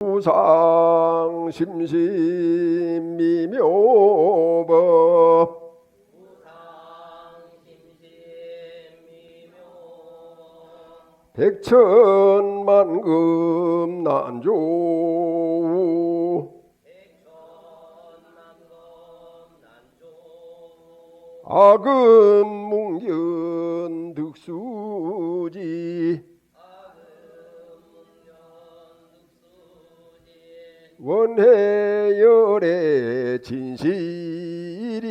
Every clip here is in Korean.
우상 심심미묘법 백천만금 난조 아금뭉견 득수지 원해열의 진실이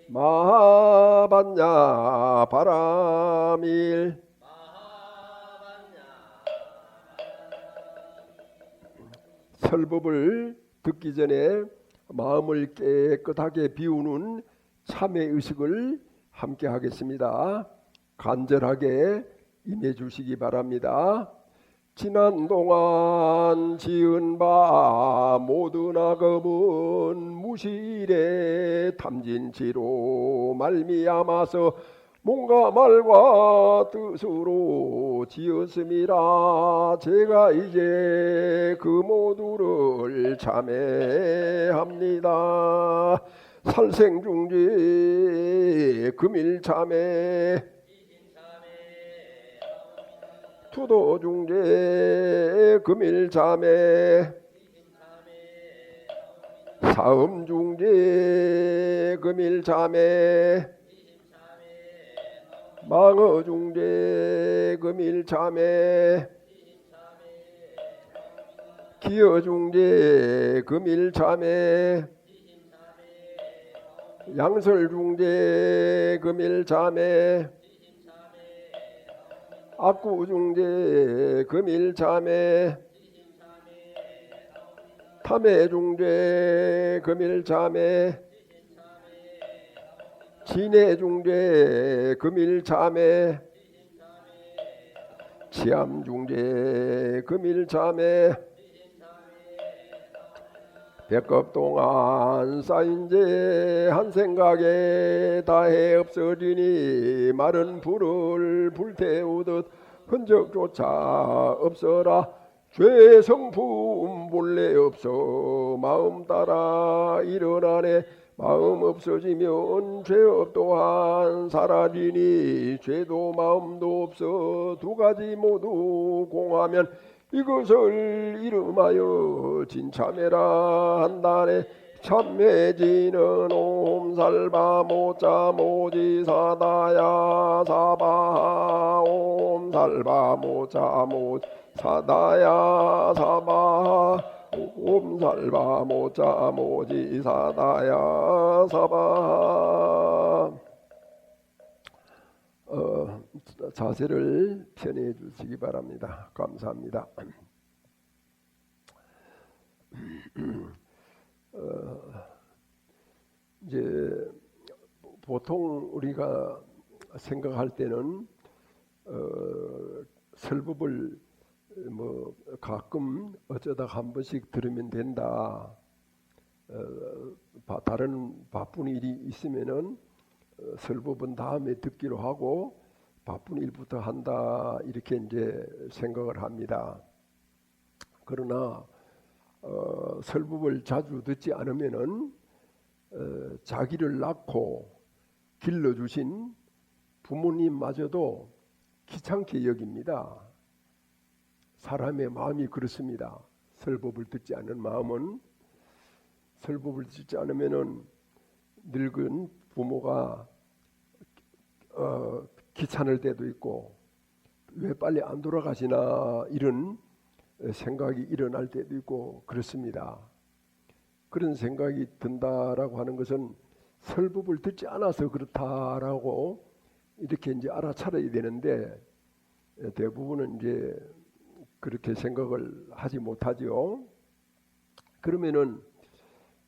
마하반야 바람일 설법을 듣기 전에 마음을 깨끗하게 비우는 참회의식을 함께 하겠습니다. 간절하게 임해 주시기 바랍니다. 지난 동안 지은 바 모든 악업은 무실의 탐진치로 말미암아서 몸과 말과 뜻으로 지었음이라 제가 이제 그 모두를 참회합니다. 살생중죄 금일참회 투도중죄 금일참회 사음중죄 금일참회 망어중죄 금일참회 기여중죄 금일참회 양설중죄 금일참회 악구중죄 금일참회 탐해중죄 금일참회 진해중죄 금일참회 치암중죄 금일참회 백업 동안 쌓인 죄 한 생각에 다해 없어지니 마른 불을 불태우듯 흔적조차 없어라. 죄 성품 본래 없어 마음 따라 일어나네. 마음 없어지면 죄업 또한 사라지니 죄도 마음도 없어 두 가지 모두 공하면 이것을 이름하여 진참회라 한다네. 참회지는 옴살바 모자 모지사다야 사바 옴살바 모자 모사다야 사바 옴살바 모자 모지사다야 사바. 자세를 편해 주시기 바랍니다. 감사합니다. 이제 보통 우리가 생각할 때는 설법을 뭐 가끔 어쩌다 한 번씩 들으면 된다. 다른 바쁜 일이 있으면은 설법은 다음에 듣기로 하고 바쁜 일부터 한다 이렇게 이제 생각을 합니다. 그러나 설법을 자주 듣지 않으면은 자기를 낳고 길러주신 부모님마저도 귀찮게 여깁니다. 사람의 마음이 그렇습니다. 설법을 듣지 않는 마음은, 설법을 듣지 않으면은 늙은 부모가 귀찮을 때도 있고 왜 빨리 안 돌아가시나 이런 생각이 일어날 때도 있고 그렇습니다. 그런 생각이 든다라고 하는 것은 설법을 듣지 않아서 그렇다라고 이렇게 이제 알아차려야 되는데 대부분은 이제 그렇게 생각을 하지 못하죠. 그러면은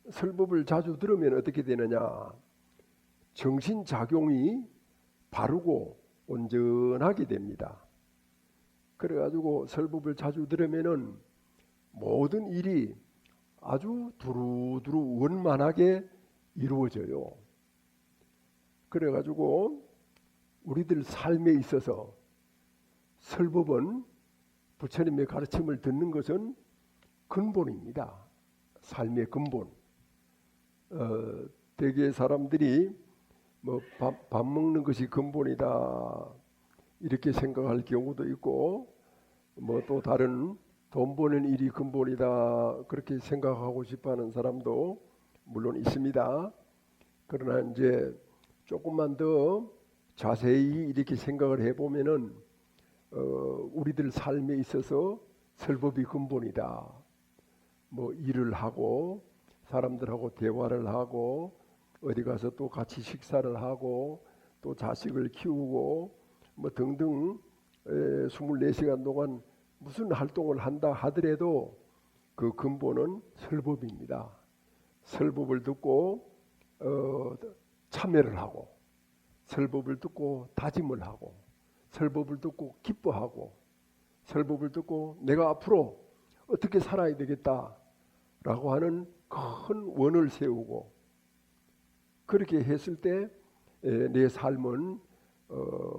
설법을 자주 들으면 어떻게 되느냐? 정신작용이 바르고 온전하게 됩니다. 그래가지고 설법을 자주 들으면은 모든 일이 아주 두루두루 원만하게 이루어져요. 그래가지고 우리들 삶에 있어서 설법은 부처님의 가르침을 듣는 것은 근본입니다. 삶의 근본. 대개 사람들이 뭐 밥 먹는 것이 근본이다 이렇게 생각할 경우도 있고, 뭐 또 다른 돈 버는 일이 근본이다 그렇게 생각하고 싶어하는 사람도 물론 있습니다. 그러나 이제 조금만 더 자세히 이렇게 생각을 해보면은 우리들 삶에 있어서 설법이 근본이다. 뭐 일을 하고 사람들하고 대화를 하고 어디 가서 또 같이 식사를 하고 또 자식을 키우고 뭐 등등 24시간 동안 무슨 활동을 한다 하더라도 그 근본은 설법입니다. 설법을 듣고 참여를 하고, 설법을 듣고 다짐을 하고, 설법을 듣고 기뻐하고, 설법을 듣고 내가 앞으로 어떻게 살아야 되겠다라고 하는 큰 원을 세우고, 그렇게 했을 때 내 삶은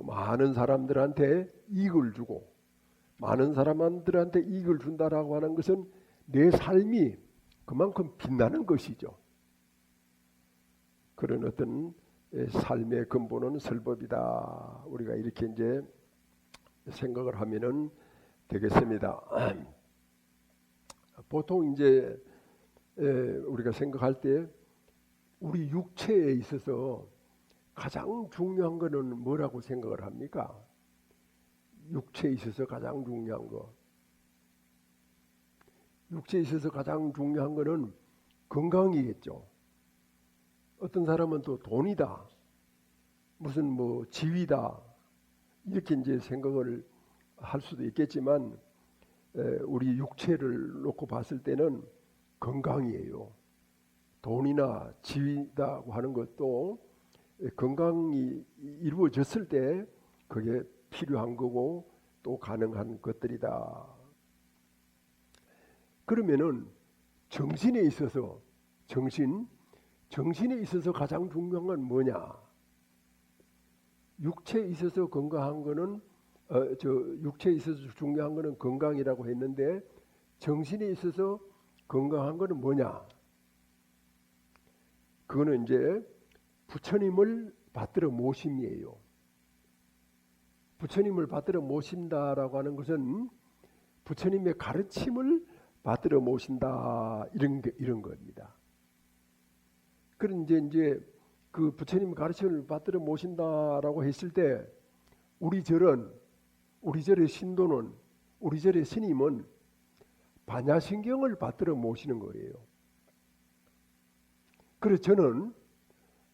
많은 사람들한테 이익을 주고, 많은 사람들한테 이익을 준다라고 하는 것은 내 삶이 그만큼 빛나는 것이죠. 그런 어떤 삶의 근본은 설법이다. 우리가 이렇게 이제 생각을 하면은 되겠습니다. 보통 이제 우리가 생각할 때 우리 육체에 있어서 가장 중요한 것은 뭐라고 생각을 합니까? 육체에 있어서 가장 중요한 거. 육체에 있어서 가장 중요한 것은 건강이겠죠. 어떤 사람은 또 돈이다, 무슨 뭐 지위다 이렇게 이제 생각을 할 수도 있겠지만, 우리 육체를 놓고 봤을 때는 건강이에요. 돈이나 지위다고 하는 것도 건강이 이루어졌을 때 그게 필요한 거고 또 가능한 것들이다. 그러면은 정신에 있어서 정신에 있어서 가장 중요한 건 뭐냐? 육체에 있어서 건강한 거는 육체에 있어서 중요한 거는 건강이라고 했는데, 정신에 있어서 건강한 거는 뭐냐? 그거는 이제 부처님을 받들어 모심이에요. 부처님을 받들어 모신다라고 하는 것은 부처님의 가르침을 받들어 모신다 이런 겁니다. 그런데 이제 그 부처님 가르침을 받들어 모신다라고 했을 때 우리 절의 신도는, 우리 절의 스님은 반야신경을 받들어 모시는 거예요. 그래서 저는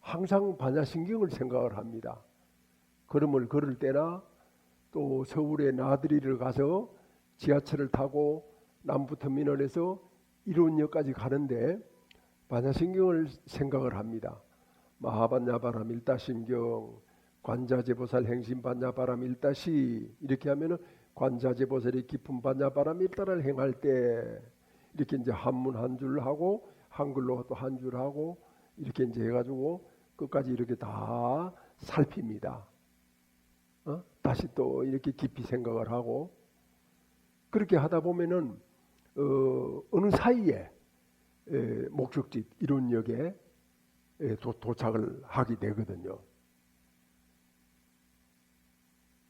항상 반야신경을 생각을 합니다. 걸음을 걸을 때나 또 서울의 나들이를 가서 지하철을 타고 남부터미널에서 이론역까지 가는데 반야신경을 생각을 합니다. 마하반야바람 일다신경, 관자재보살 행심 반야바람 일다시, 이렇게 하면은 관자재보살이 깊은 반야바람 일다를 행할 때 이렇게 이제 한문 한 줄 하고 한글로 또 한 줄 하고 이렇게 이제 해가지고 끝까지 이렇게 다 살핍니다. 다시 또 이렇게 깊이 생각을 하고, 그렇게 하다 보면은 어느 사이에 목적지 이론역에 도착을 하게 되거든요.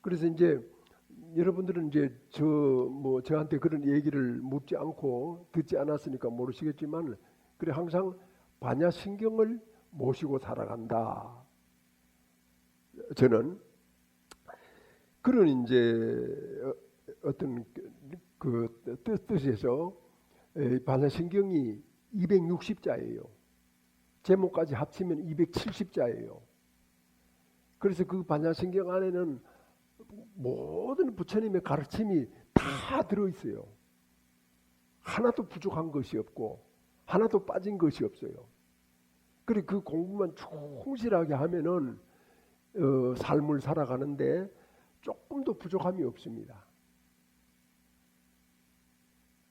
그래서 이제 여러분들은 이제 저한테 그런 얘기를 묻지 않고 듣지 않았으니까 모르시겠지만, 그래 항상 반야신경을 모시고 살아간다. 저는 그런 이제 어떤 그 뜻에서 반야신경이 260자예요. 제목까지 합치면 270자예요. 그래서 그 반야신경 안에는 모든 부처님의 가르침이 다 들어있어요. 하나도 부족한 것이 없고 하나도 빠진 것이 없어요. 그리고 그 공부만 충실하게 하면은 삶을 살아가는데 조금도 부족함이 없습니다.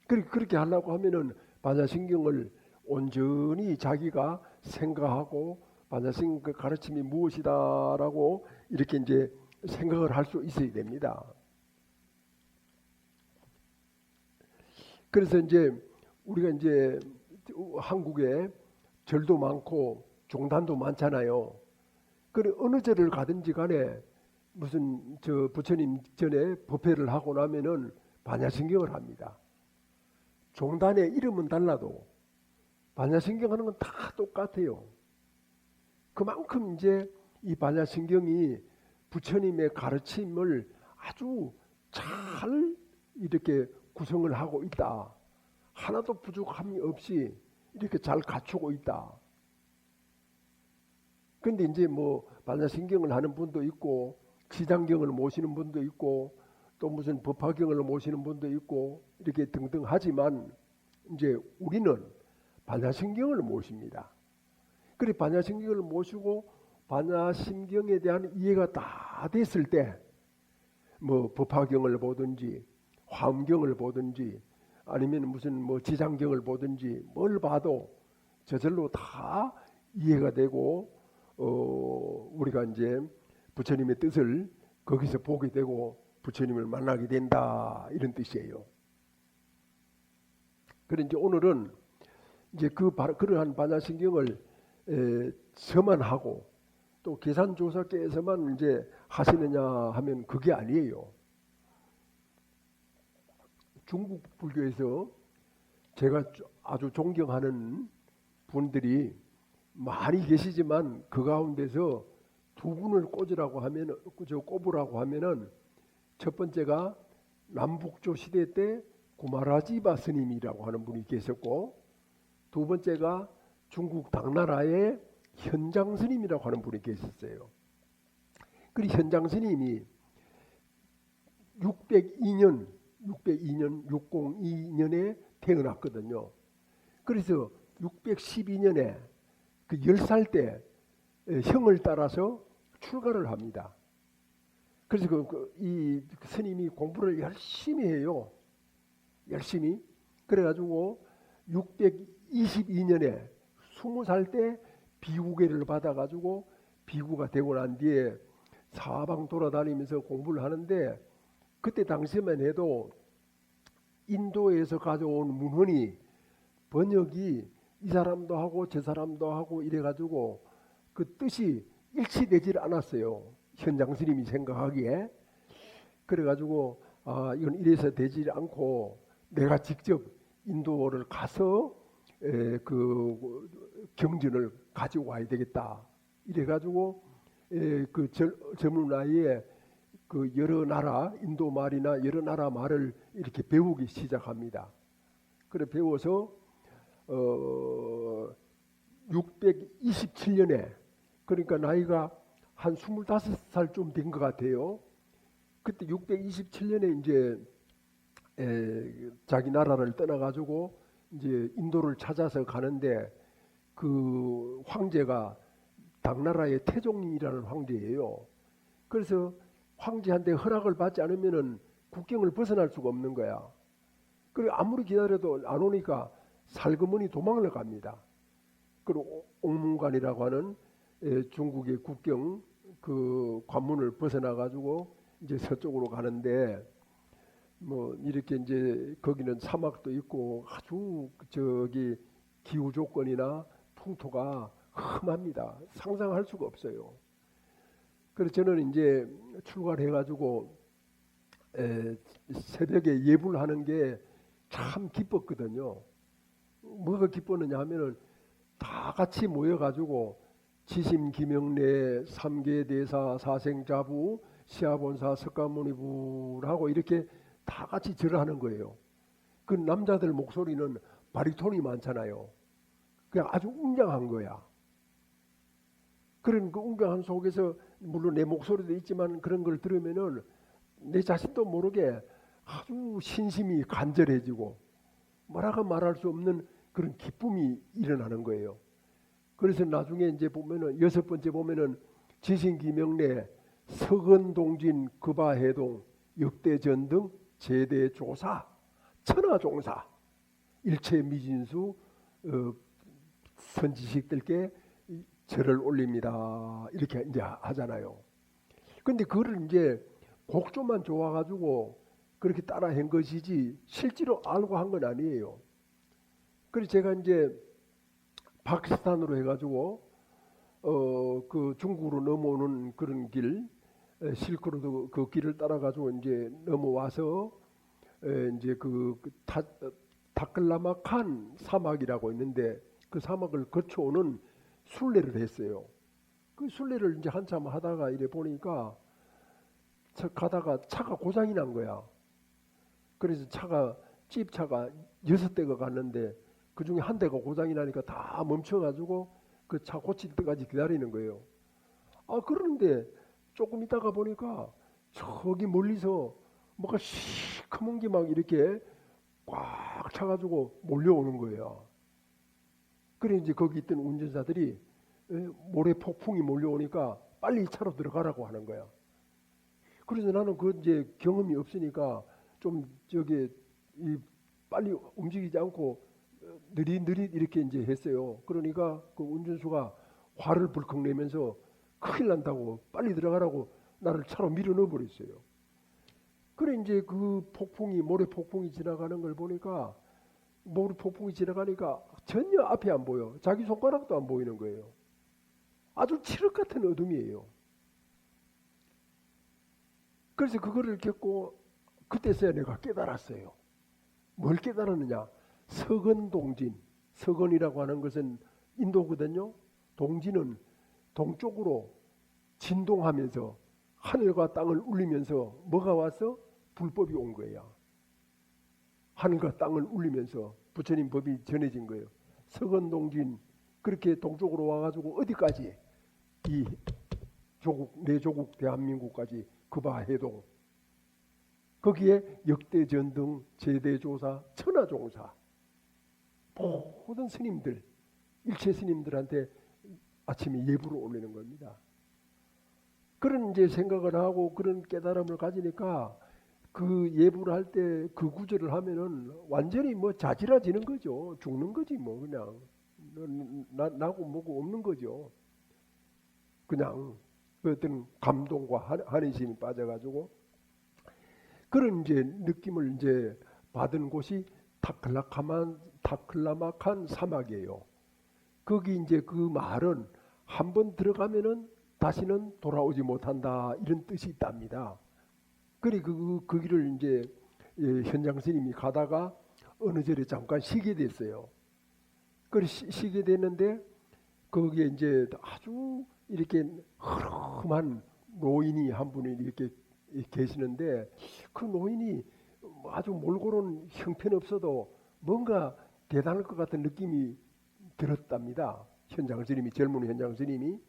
그렇게 하려고 하면은 반야신경을 온전히 자기가 생각하고 반야신경 그 가르침이 무엇이다라고 이렇게 이제 생각을 할 수 있어야 됩니다. 그래서 이제 우리가 이제 한국에 절도 많고 종단도 많잖아요. 그래 어느 절을 가든지 간에 무슨 저 부처님 전에 법회를 하고 나면은 반야신경을 합니다. 종단의 이름은 달라도 반야신경 하는 건 다 똑같아요. 그만큼 이제 이 반야신경이 부처님의 가르침을 아주 잘 이렇게 구성을 하고 있다. 하나도 부족함이 없이 이렇게 잘 갖추고 있다. 근데 이제 뭐 반야신경을 하는 분도 있고 지장경을 모시는 분도 있고 또 무슨 법화경을 모시는 분도 있고 이렇게 등등 하지만 이제 우리는 반야신경을 모십니다. 그래 반야신경을 모시고 반야신경에 대한 이해가 다 됐을 때 뭐 법화경을 보든지 화엄경을 보든지 아니면 무슨 뭐 지장경을 보든지 뭘 봐도 저절로 다 이해가 되고 우리가 이제 부처님의 뜻을 거기서 보게 되고 부처님을 만나게 된다 이런 뜻이에요. 그래 이제 오늘은 이제 그러한 반야신경을 저만 하고 또 계산조사께서만 이제 하시느냐 하면 그게 아니에요. 중국 불교에서 제가 아주 존경하는 분들이 많이 계시지만 그 가운데서 두 분을 꼽으라고 하면은 첫 번째가 남북조 시대 때 구마라지바 스님이라고 하는 분이 계셨고 두 번째가 중국 당나라의 현장 스님이라고 하는 분이 계셨어요. 그 현장 스님이 602년에 태어났거든요. 그래서 612년에 그 10살 때 형을 따라서 출가를 합니다. 그래서 이 스님이 공부를 열심히 해요. 열심히. 그래가지고 622년에 20살 때 비구계를 받아가지고 비구가 되고 난 뒤에 사방 돌아다니면서 공부를 하는데 그때 당시만 해도 인도에서 가져온 문헌이 번역이 이 사람도 하고 저 사람도 하고 이래가지고 그 뜻이 일치되질 않았어요. 현장 스님이 생각하기에. 그래가지고 이건 이래서 되지 않고 내가 직접 인도를 가서 그 경전을 가지고 와야 되겠다. 이래가지고 그 젊은 나이에 그 여러 나라 인도 말이나 여러 나라 말을 이렇게 배우기 시작합니다. 그래 배워서 627년에 그러니까 나이가 한 25살쯤 된 것 같아요. 그때 627년에 이제 자기 나라를 떠나가지고 이제 인도를 찾아서 가는데 그 황제가 당나라의 태종이라는 황제예요. 그래서 황제한테 허락을 받지 않으면은 국경을 벗어날 수가 없는 거야. 그리고 아무리 기다려도 안 오니까 살그머니 도망을 갑니다. 그리고 옥문관이라고 하는 중국의 국경 그 관문을 벗어나 가지고 이제 서쪽으로 가는데 뭐 이렇게 이제 거기는 사막도 있고 아주 저기 기후 조건이나 풍토가 험합니다. 상상할 수가 없어요. 그래서 저는 이제 출가를 해가지고 새벽에 예불 하는 게 참 기뻤거든요. 뭐가 기뻤느냐 하면은 다 같이 모여가지고 지심 김영래 삼계대사 사생자부 시아본사 석가모니부라고 이렇게 다 같이 절을 하는 거예요. 그 남자들 목소리는 바리톤이 많잖아요. 그냥 아주 웅장한 거야. 그런 그 웅장한 속에서 물론 내 목소리도 있지만 그런 걸 들으면은 내 자신도 모르게 아주 신심이 간절해지고 뭐라고 말할 수 없는 그런 기쁨이 일어나는 거예요. 그래서 나중에 이제 보면은 6번째 보면은 지신기명래 서건동진 급아해동 역대전 등 제대조사 천하종사 일체미진수 선지식들께 절을 올립니다. 이렇게 이제 하잖아요. 근데 그거를 이제 곡조만 좋아가지고 그렇게 따라 한 것이지 실제로 알고 한 건 아니에요. 그래서 제가 이제 파키스탄으로 해가지고 그 중국으로 넘어오는 그런 길, 실크로드 그 길을 따라가지고 이제 넘어와서 이제 다클라마칸 사막이라고 있는데 그 사막을 거쳐오는 순례를 했어요. 그 순례를 이제 한참 하다가 이래 보니까 가다가 차가 고장이 난 거야. 그래서 찝차가 6대가 갔는데 그 중에 한 대가 고장이 나니까 다 멈춰가지고 그 차 고칠 때까지 기다리는 거예요. 그런데 조금 있다가 보니까 저기 멀리서 뭐가 시커먼 게 막 이렇게 꽉 차가지고 몰려오는 거예요. 그래 이제 거기 있던 운전사들이 모래 폭풍이 몰려오니까 빨리 이 차로 들어가라고 하는 거야. 그래서 나는 그 이제 경험이 없으니까 좀 빨리 움직이지 않고 느릿느릿 이렇게 이제 했어요. 그러니까 그 운전수가 화를 불컥 내면서 큰일 난다고 빨리 들어가라고 나를 차로 밀어 넣어 버렸어요. 그래 이제 그 모래 폭풍이 지나가는 걸 보니까 모래 폭풍이 지나가니까 전혀 앞이 안 보여. 자기 손가락도 안 보이는 거예요. 아주 칠흑 같은 어둠이에요. 그래서 그거를 겪고 그때서야 내가 깨달았어요. 뭘 깨달았느냐? 서건동진. 서건이라고 하는 것은 인도거든요. 동진은 동쪽으로 진동하면서 하늘과 땅을 울리면서 뭐가 와서? 불법이 온 거야. 하늘과 땅을 울리면서 부처님 법이 전해진 거예요. 서건동진. 그렇게 동쪽으로 와가지고 어디까지? 내 조국 대한민국까지 급하해동. 거기에 역대전등, 제대조사, 천하종사 모든 스님들, 일체 스님들한테 아침에 예불을 올리는 겁니다. 그런 이제 생각을 하고 그런 깨달음을 가지니까 그 예불을 할 때 그 구절을 하면은 완전히 뭐 자지러지는 거죠. 죽는 거지 뭐 그냥 나고 뭐고 없는 거죠. 그냥 그 어떤 감동과 한의심이 빠져가지고 그런 이제 느낌을 이제 받은 곳이 다클라마칸 사막이에요. 거기 이제 그 말은 한번 들어가면은 다시는 돌아오지 못한다 이런 뜻이 있답니다. 그리 그 길을 이제 현장 스님이 가다가 어느 절에 잠깐 쉬게 됐어요. 그리 쉬게 됐는데 거기에 이제 아주 이렇게 흐름한 노인이 한 분이 이렇게 계시는데 그 노인이 아주 몰골은 형편없어도 뭔가 대단할 것 같은 느낌이 들었답니다. 현장 스님이, 젊은 현장 스님이.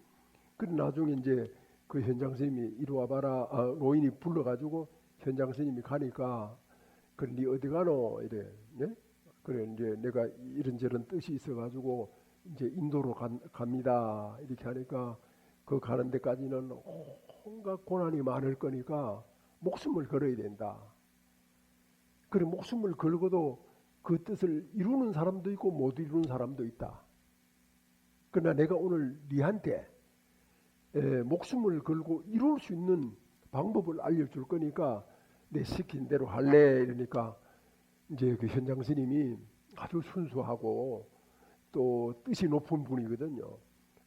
그래 나중에 이제 그 현장 스님이 이리 와봐라, 노인이 불러가지고 현장 스님이 가니까 그래 니 어디 가노 이래. 네? 그래 이제 내가 이런저런 뜻이 있어가지고 이제 인도로 갑니다 이렇게 하니까 그 가는 데까지는 온갖 고난이 많을 거니까 목숨을 걸어야 된다. 그래 목숨을 걸고도 그 뜻을 이루는 사람도 있고 못 이루는 사람도 있다. 그러나 내가 오늘 니한테 목숨을 걸고 이룰 수 있는 방법을 알려줄 거니까 내 시킨 대로 할래 이러니까 이제 그 현장 스님이 아주 순수하고 또 뜻이 높은 분이거든요.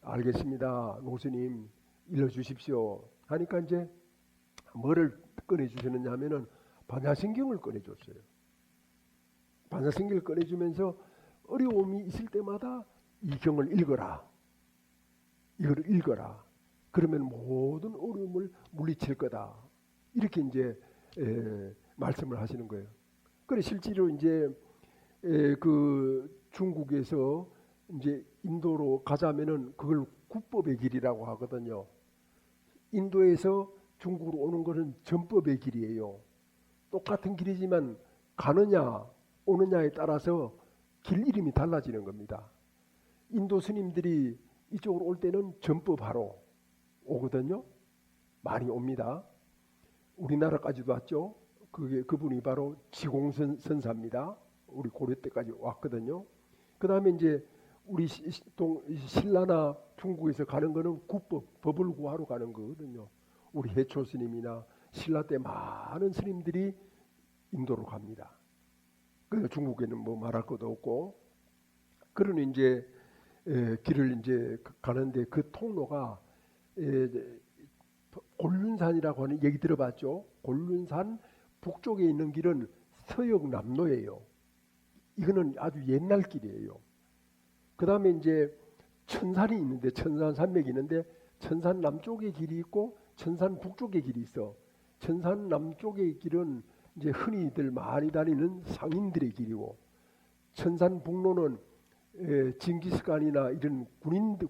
알겠습니다. 노스님 일러주십시오 하니까 이제 뭐를 꺼내주시느냐 하면은 반야신경을 꺼내줬어요. 반야신경을 꺼내주면서 어려움이 있을 때마다 이 경을 읽어라. 이거를 읽어라. 그러면 모든 어려움을 물리칠 거다. 이렇게 이제 말씀을 하시는 거예요. 그래 실제로 이제 그 중국에서 이제 인도로 가자면은 그걸 국법의 길이라고 하거든요. 인도에서 중국으로 오는 것은 전법의 길이에요. 똑같은 길이지만 가느냐 오느냐에 따라서 길 이름이 달라지는 겁니다. 인도 스님들이 이쪽으로 올 때는 전법하러 오거든요. 많이 옵니다. 우리나라까지도 왔죠. 그분이 바로 지공선 선사입니다. 우리 고려 때까지 왔거든요. 그 다음에 이제 우리 신라나 중국에서 가는 거는 법을 구하러 가는 거거든요. 우리 해초 스님이나 신라 때 많은 스님들이 인도로 갑니다. 그래서 중국에는 뭐 말할 것도 없고, 그러니 이제 길을 이제 가는데 그 통로가 곤륜산이라고 하는 얘기 들어봤죠? 곤륜산 북쪽에 있는 길은 서역남로예요. 이거는 아주 옛날 길이에요. 그 다음에 이제 천산이 있는데, 천산 산맥이 있는데, 천산 남쪽의 길이 있고 천산 북쪽의 길이 있어. 천산 남쪽의 길은 이제 흔히들 많이 다니는 상인들의 길이고, 천산 북로는 징기스칸이나 이런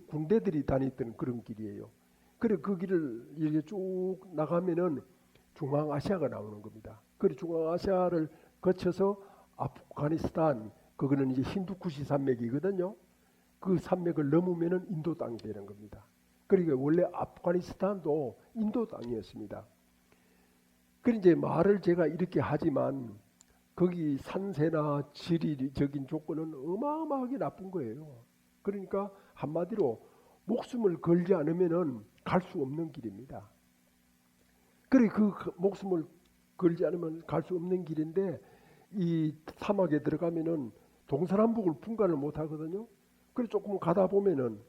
군대들이 다녔던 그런 길이에요. 그래 그 길을 이렇게 쭉 나가면은 중앙아시아가 나오는 겁니다. 그래 중앙아시아를 거쳐서 아프가니스탄, 그거는 이제 힌두쿠시 산맥이거든요. 그 산맥을 넘으면은 인도 땅이 되는 겁니다. 그러니까 원래 아프가니스탄도 인도 땅이었습니다. 그래 이제 말을 제가 이렇게 하지만 거기 산세나 지리적인 조건은 어마어마하게 나쁜 거예요. 그러니까 한마디로 목숨을 걸지 않으면은 갈 수 없는 길입니다. 그래 그 목숨을 걸지 않으면 갈 수 없는 길인데, 이 사막에 들어가면은 동서남북을 분간을 못 하거든요. 그래 조금 가다 보면은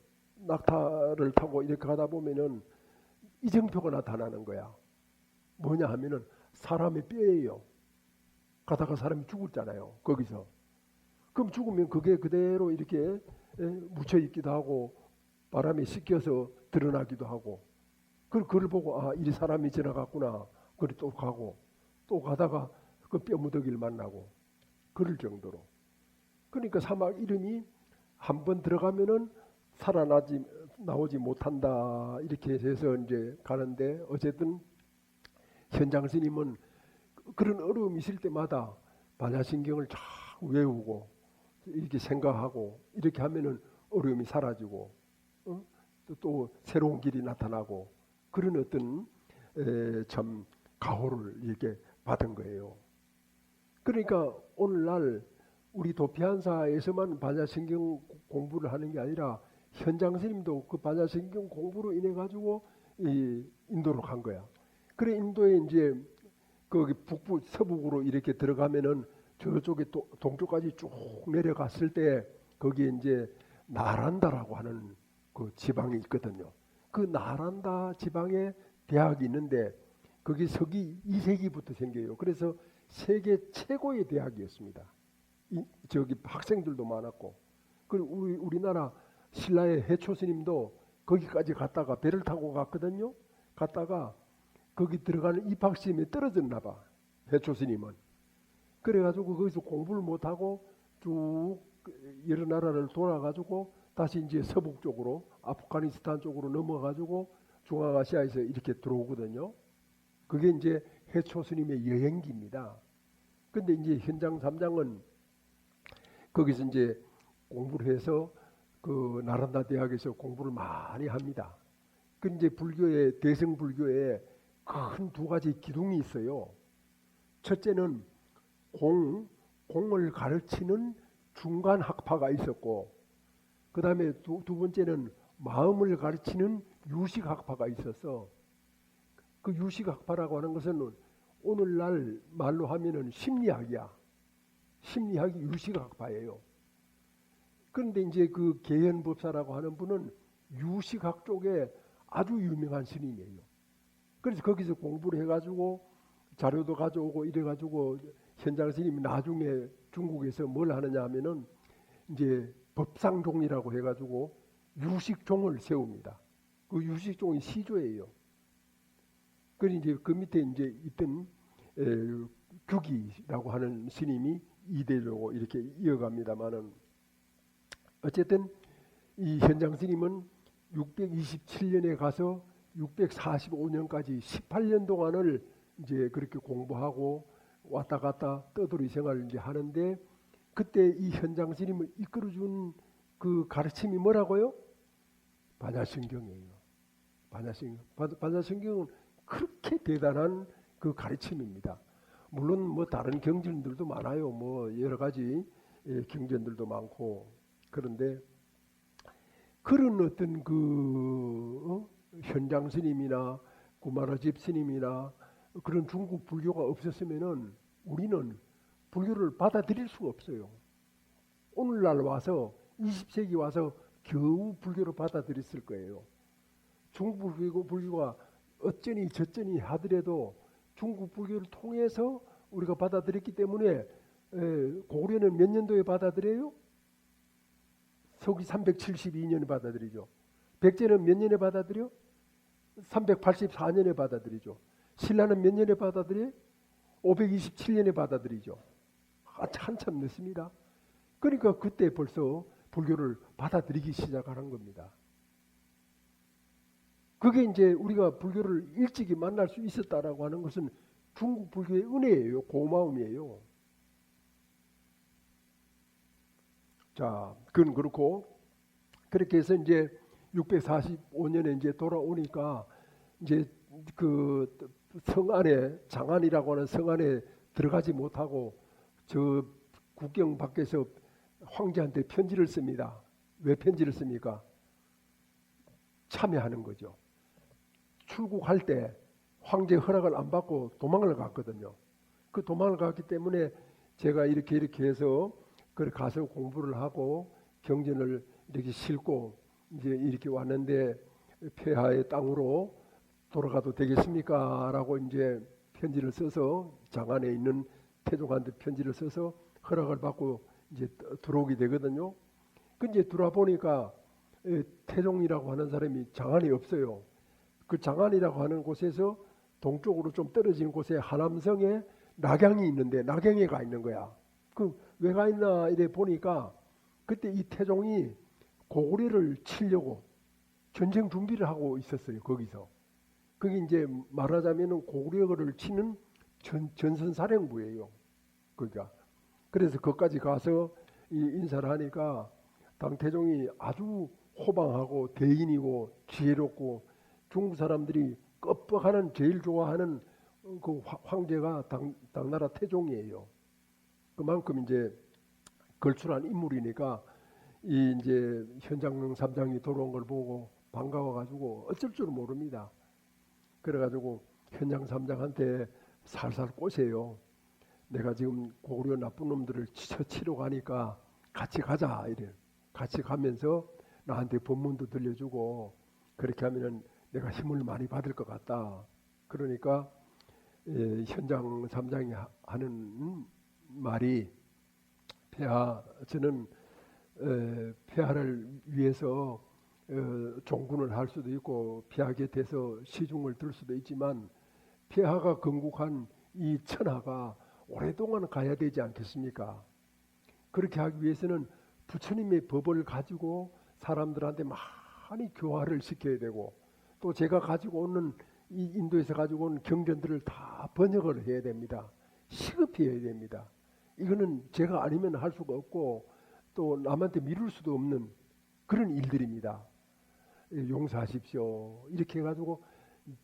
낙타를 타고 이렇게 가다 보면은 이정표가 나타나는 거야. 뭐냐 하면은 사람의 뼈예요. 가다가 사람이 죽었잖아요. 거기서. 그럼 죽으면 그게 그대로 이렇게 묻혀 있기도 하고 바람에 씻겨서 드러나기도 하고, 그걸 보고 아, 이 사람이 지나갔구나. 그래 또 가고, 또 가다가 그 뼈무더기를 만나고, 그럴 정도로. 그러니까 사막 이름이 한 번 들어가면은 나오지 못한다, 이렇게 해서 이제 가는데, 어쨌든 현장 스님은 그런 어려움이 있을 때마다 반야신경을 자꾸 외우고 이렇게 생각하고 이렇게 하면은 어려움이 사라지고, 또 새로운 길이 나타나고, 그런 어떤 참 가호를 이렇게 받은 거예요. 그러니까 오늘날 우리 도피한사에서만 반야신경 공부를 하는 게 아니라 현장 스님도 그 반야신경 공부로 인해 가지고 인도로 간 거야. 그래 인도에 이제 거기 북부 서북으로 이렇게 들어가면은 저쪽에 동쪽까지 쭉 내려갔을 때 거기에 이제 나란다라고 하는 그 지방이 있거든요. 그 나란다 지방에 대학이 있는데 거기 서기 2세기부터 생겨요. 그래서 세계 최고의 대학이었습니다. 저기 학생들도 많았고, 그리고 우리나라 신라의 해초 스님도 거기까지 갔다가 배를 타고 갔거든요. 갔다가 거기 들어가는 입학시험에 떨어졌나 봐, 해초 스님은. 그래가지고 거기서 공부를 못하고 쭉 여러 나라를 돌아가지고 다시 이제 서북 쪽으로 아프가니스탄 쪽으로 넘어가지고 중앙아시아에서 이렇게 들어오거든요. 그게 이제 해초 스님의 여행기입니다. 근데 이제 현장 3장은 거기서 이제 공부를 해서 그 나란다 대학에서 공부를 많이 합니다. 그 이제 대성 불교에 큰 두 가지 기둥이 있어요. 첫째는 공을 가르치는 중간 학파가 있었고, 그 다음에 두 번째는 마음을 가르치는 유식 학파가 있어서, 그 유식 학파라고 하는 것은 오늘날 말로 하면은 심리학이야. 심리학이 유식 학파예요. 그런데 이제 그 계현법사라고 하는 분은 유식학 쪽에 아주 유명한 스님이에요. 그래서 거기서 공부를 해가지고 자료도 가져오고 이래가지고 현장 스님이 나중에 중국에서 뭘 하느냐 하면은 이제 법상종이라고 해가지고 유식종을 세웁니다. 그 유식종이 시조예요. 그리고 이제 그 밑에 이제 있던 규기라고 하는 스님이 이대로 이렇게 이어갑니다만은, 어쨌든 이 현장 스님은 627년에 가서 645년까지 18년 동안을 이제 그렇게 공부하고 왔다 갔다 떠돌이 생활을 이제 하는데, 그때 이 현장 스님을 이끌어준 그 가르침이 뭐라고요? 반야신경이에요. 반야신경은 그렇게 대단한 그 가르침입니다. 물론 뭐 다른 경전들도 많아요. 뭐 여러 가지 경전들도 많고, 그런데 그런 어떤 그 현장 스님이나 구마라집 스님이나 그런 중국 불교가 없었으면은 우리는 불교를 받아들일 수가 없어요. 오늘날 와서 20세기 와서 겨우 불교를 받아들였을 거예요. 중국 불교가 어쩌니 저쩌니 하더라도 중국 불교를 통해서 우리가 받아들였기 때문에 고려는 몇 년도에 받아들여요? 서기 372년에 받아들이죠. 백제는 몇 년에 받아들여? 384년에 받아들이죠. 신라는 몇 년에 받아들여? 527년에 받아들이죠. 한참 늦습니다. 그러니까 그때 벌써 불교를 받아들이기 시작하는 겁니다. 그게 이제 우리가 불교를 일찍이 만날 수 있었다라고 하는 것은 중국 불교의 은혜예요. 고마움이에요. 자, 그건 그렇고 그렇게 해서 이제 645년에 이제 돌아오니까 이제 그 성 안에 장안이라고 하는 성 안에 들어가지 못하고 저 국경 밖에서 황제한테 편지를 씁니다. 왜 편지를 씁니까? 참여하는 거죠. 출국할 때 황제 허락을 안 받고 도망을 갔거든요. 그 도망을 갔기 때문에 제가 이렇게 해서 그 가서 공부를 하고 경전을 이렇게 싣고 이제 이렇게 왔는데 폐하의 땅으로 돌아가도 되겠습니까? 라고 이제 편지를 써서 장안에 있는 태종한테 편지를 써서 허락을 받고 이제 들어오게 되거든요. 그 이제 들어와 보니까 태종이라고 하는 사람이 장안이 없어요. 그 장안이라고 하는 곳에서 동쪽으로 좀 떨어진 곳에 하남성에 낙양이 있는데 낙양에 가 있는 거야. 그 왜 가 있나 이래 보니까 그때 이 태종이 고구려를 치려고 전쟁 준비를 하고 있었어요. 거기서. 그게 이제 말하자면 고구려를 치는 전선사령부예요. 그러니까 그래서 거기까지 가서 이 인사를 하니까 당태종이 아주 호방하고 대인이고 지혜롭고 중국 사람들이 껍벅하는 제일 좋아하는 그 황제가 당나라 태종이에요. 그만큼 이제 걸출한 인물이니까 이 이제 현장 삼장이 돌아온 걸 보고 반가워가지고 어쩔 줄 모릅니다. 그래가지고 현장 삼장한테 살살 꼬세요. 내가 지금 고구려 나쁜 놈들을 치러 가니까 같이 가자 이래. 같이 가면서 나한테 법문도 들려주고 그렇게 하면은 내가 힘을 많이 받을 것 같다. 그러니까 현장 삼장이 하는 말이 폐하 저는 폐하를 위해서 종군을 할 수도 있고 폐하 곁에서 시중을 들 수도 있지만 폐하가 건국한 이 천하가 오랫동안 가야 되지 않겠습니까? 그렇게 하기 위해서는 부처님의 법을 가지고 사람들한테 많이 교화를 시켜야 되고 또 제가 가지고 오는 이 인도에서 가지고 온 경전들을 다 번역을 해야 됩니다. 시급히 해야 됩니다. 이거는 제가 아니면 할 수가 없고 또 남한테 미룰 수도 없는 그런 일들입니다. 용서하십시오. 이렇게 해가지고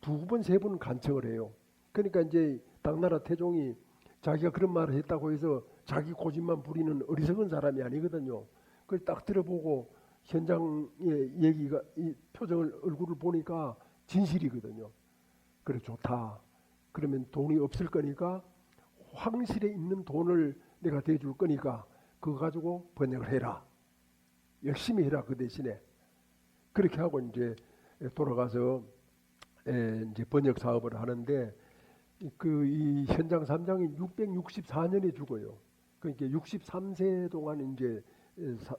두 번, 세 번 간청을 해요. 그러니까 이제 당나라 태종이 자기가 그런 말을 했다고 해서 자기 고집만 부리는 어리석은 사람이 아니거든요. 그걸 딱 들어보고 현장의 얘기가 이 표정을 얼굴을 보니까 진실이거든요. 그래 좋다. 그러면 돈이 없을 거니까 황실에 있는 돈을 내가 대줄 거니까 그거 가지고 번역을 해라. 열심히 해라 그 대신에. 그렇게 하고 이제 돌아가서 이제 번역 사업을 하는데 그 이 현장 3장이 664년에 죽어요. 그러니까 63세 동안 이제